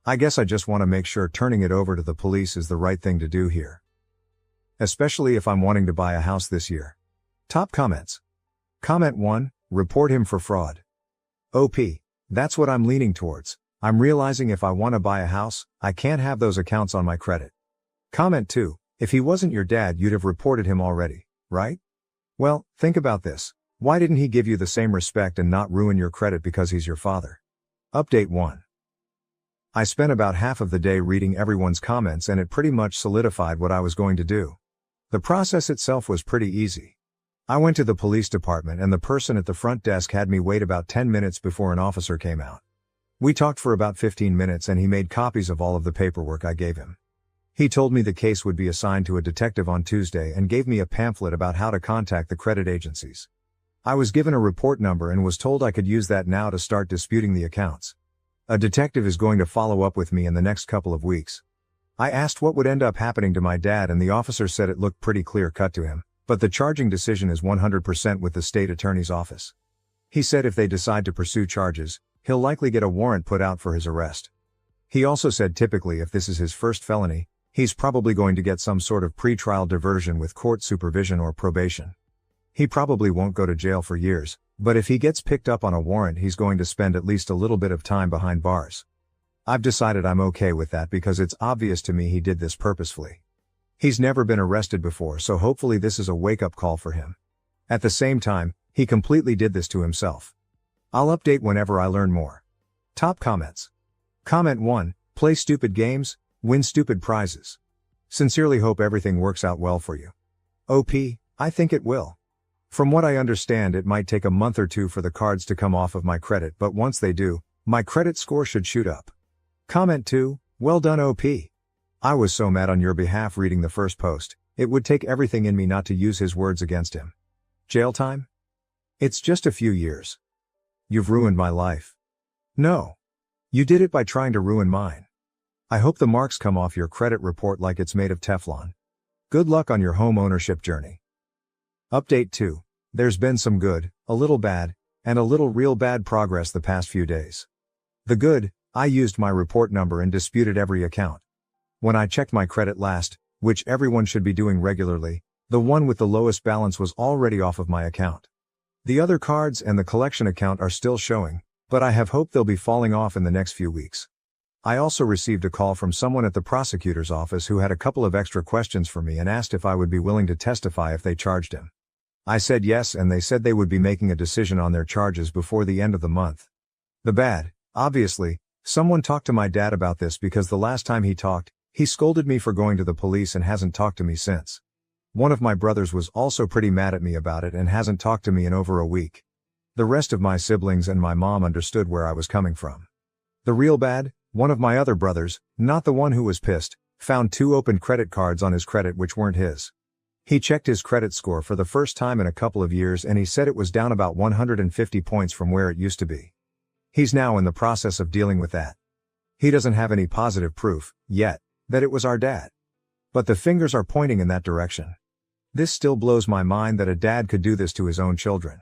I guess I just want to make sure turning it over to the police is the right thing to do here. Especially if I'm wanting to buy a house this year. Top comments. Comment 1, report him for fraud. OP, that's what I'm leaning towards. I'm realizing if I want to buy a house, I can't have those accounts on my credit. Comment 2, if he wasn't your dad you'd have reported him already, right? Well, think about this. Why didn't he give you the same respect and not ruin your credit because he's your father? Update 1. I spent about half of the day reading everyone's comments and it pretty much solidified what I was going to do. The process itself was pretty easy. I went to the police department and the person at the front desk had me wait about 10 minutes before an officer came out. We talked for about 15 minutes and he made copies of all of the paperwork I gave him. He told me the case would be assigned to a detective on Tuesday and gave me a pamphlet about how to contact the credit agencies. I was given a report number and was told I could use that now to start disputing the accounts. A detective is going to follow up with me in the next couple of weeks. I asked what would end up happening to my dad and the officer said it looked pretty clear cut to him, but the charging decision is 100% with the state attorney's office. He said if they decide to pursue charges, he'll likely get a warrant put out for his arrest. He also said typically if this is his first felony, he's probably going to get some sort of pre-trial diversion with court supervision or probation. He probably won't go to jail for years, but if he gets picked up on a warrant he's going to spend at least a little bit of time behind bars. I've decided I'm okay with that because it's obvious to me he did this purposefully. He's never been arrested before, so hopefully this is a wake-up call for him. At the same time, he completely did this to himself. I'll update whenever I learn more. Top comments. Comment 1, play stupid games, win stupid prizes. Sincerely hope everything works out well for you. OP, I think it will. From what I understand, it might take a month or two for the cards to come off of my credit, but once they do, my credit score should shoot up. Comment 2, well done OP. I was so mad on your behalf reading the first post, it would take everything in me not to use his words against him. Jail time? It's just a few years. You've ruined my life. No. You did it by trying to ruin mine. I hope the marks come off your credit report like it's made of Teflon. Good luck on your home ownership journey. Update 2. There's been some good, a little bad, and a little real bad progress the past few days. The good, I used my report number and disputed every account. When I checked my credit last, which everyone should be doing regularly, the one with the lowest balance was already off of my account. The other cards and the collection account are still showing, but I have hope they'll be falling off in the next few weeks. I also received a call from someone at the prosecutor's office who had a couple of extra questions for me and asked if I would be willing to testify if they charged him. I said yes, and they said they would be making a decision on their charges before the end of the month. The bad, obviously, someone talked to my dad about this because the last time he talked, he scolded me for going to the police and hasn't talked to me since. One of my brothers was also pretty mad at me about it and hasn't talked to me in over a week. The rest of my siblings and my mom understood where I was coming from. The real bad, one of my other brothers, not the one who was pissed, found 2 open credit cards on his credit which weren't his. He checked his credit score for the first time in a couple of years and he said it was down about 150 points from where it used to be. He's now in the process of dealing with that. He doesn't have any positive proof, yet, that it was our dad. But the fingers are pointing in that direction. This still blows my mind that a dad could do this to his own children.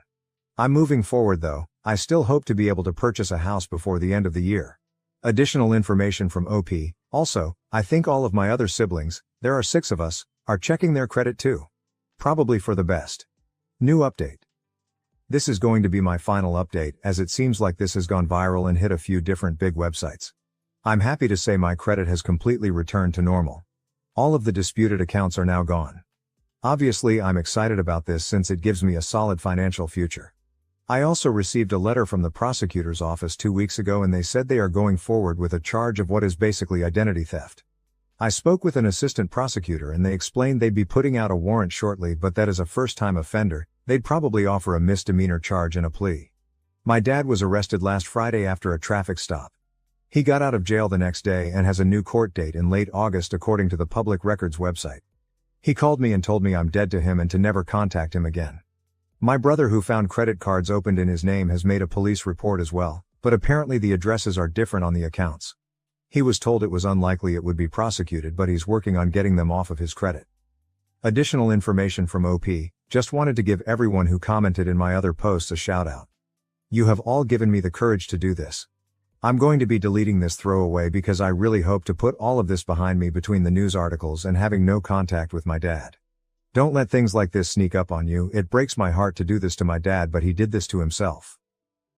I'm moving forward though, I still hope to be able to purchase a house before the end of the year. Additional information from OP, also, I think all of my other siblings, there are 6 of us, are checking their credit too. Probably for the best. New update. This is going to be my final update as it seems like this has gone viral and hit a few different big websites. I'm happy to say my credit has completely returned to normal. All of the disputed accounts are now gone. Obviously, I'm excited about this since it gives me a solid financial future. I also received a letter from the prosecutor's office 2 weeks ago and they said they are going forward with a charge of what is basically identity theft. I spoke with an assistant prosecutor and they explained they'd be putting out a warrant shortly, but that as a first-time offender, they'd probably offer a misdemeanor charge and a plea. My dad was arrested last Friday after a traffic stop. He got out of jail the next day and has a new court date in late August according to the Public Records website. He called me and told me I'm dead to him and to never contact him again. My brother who found credit cards opened in his name has made a police report as well, but apparently the addresses are different on the accounts. He was told it was unlikely it would be prosecuted, but he's working on getting them off of his credit. Additional information from OP, just wanted to give everyone who commented in my other posts a shout out. You have all given me the courage to do this. I'm going to be deleting this throwaway because I really hope to put all of this behind me between the news articles and having no contact with my dad. Don't let things like this sneak up on you. It breaks my heart to do this to my dad, but he did this to himself.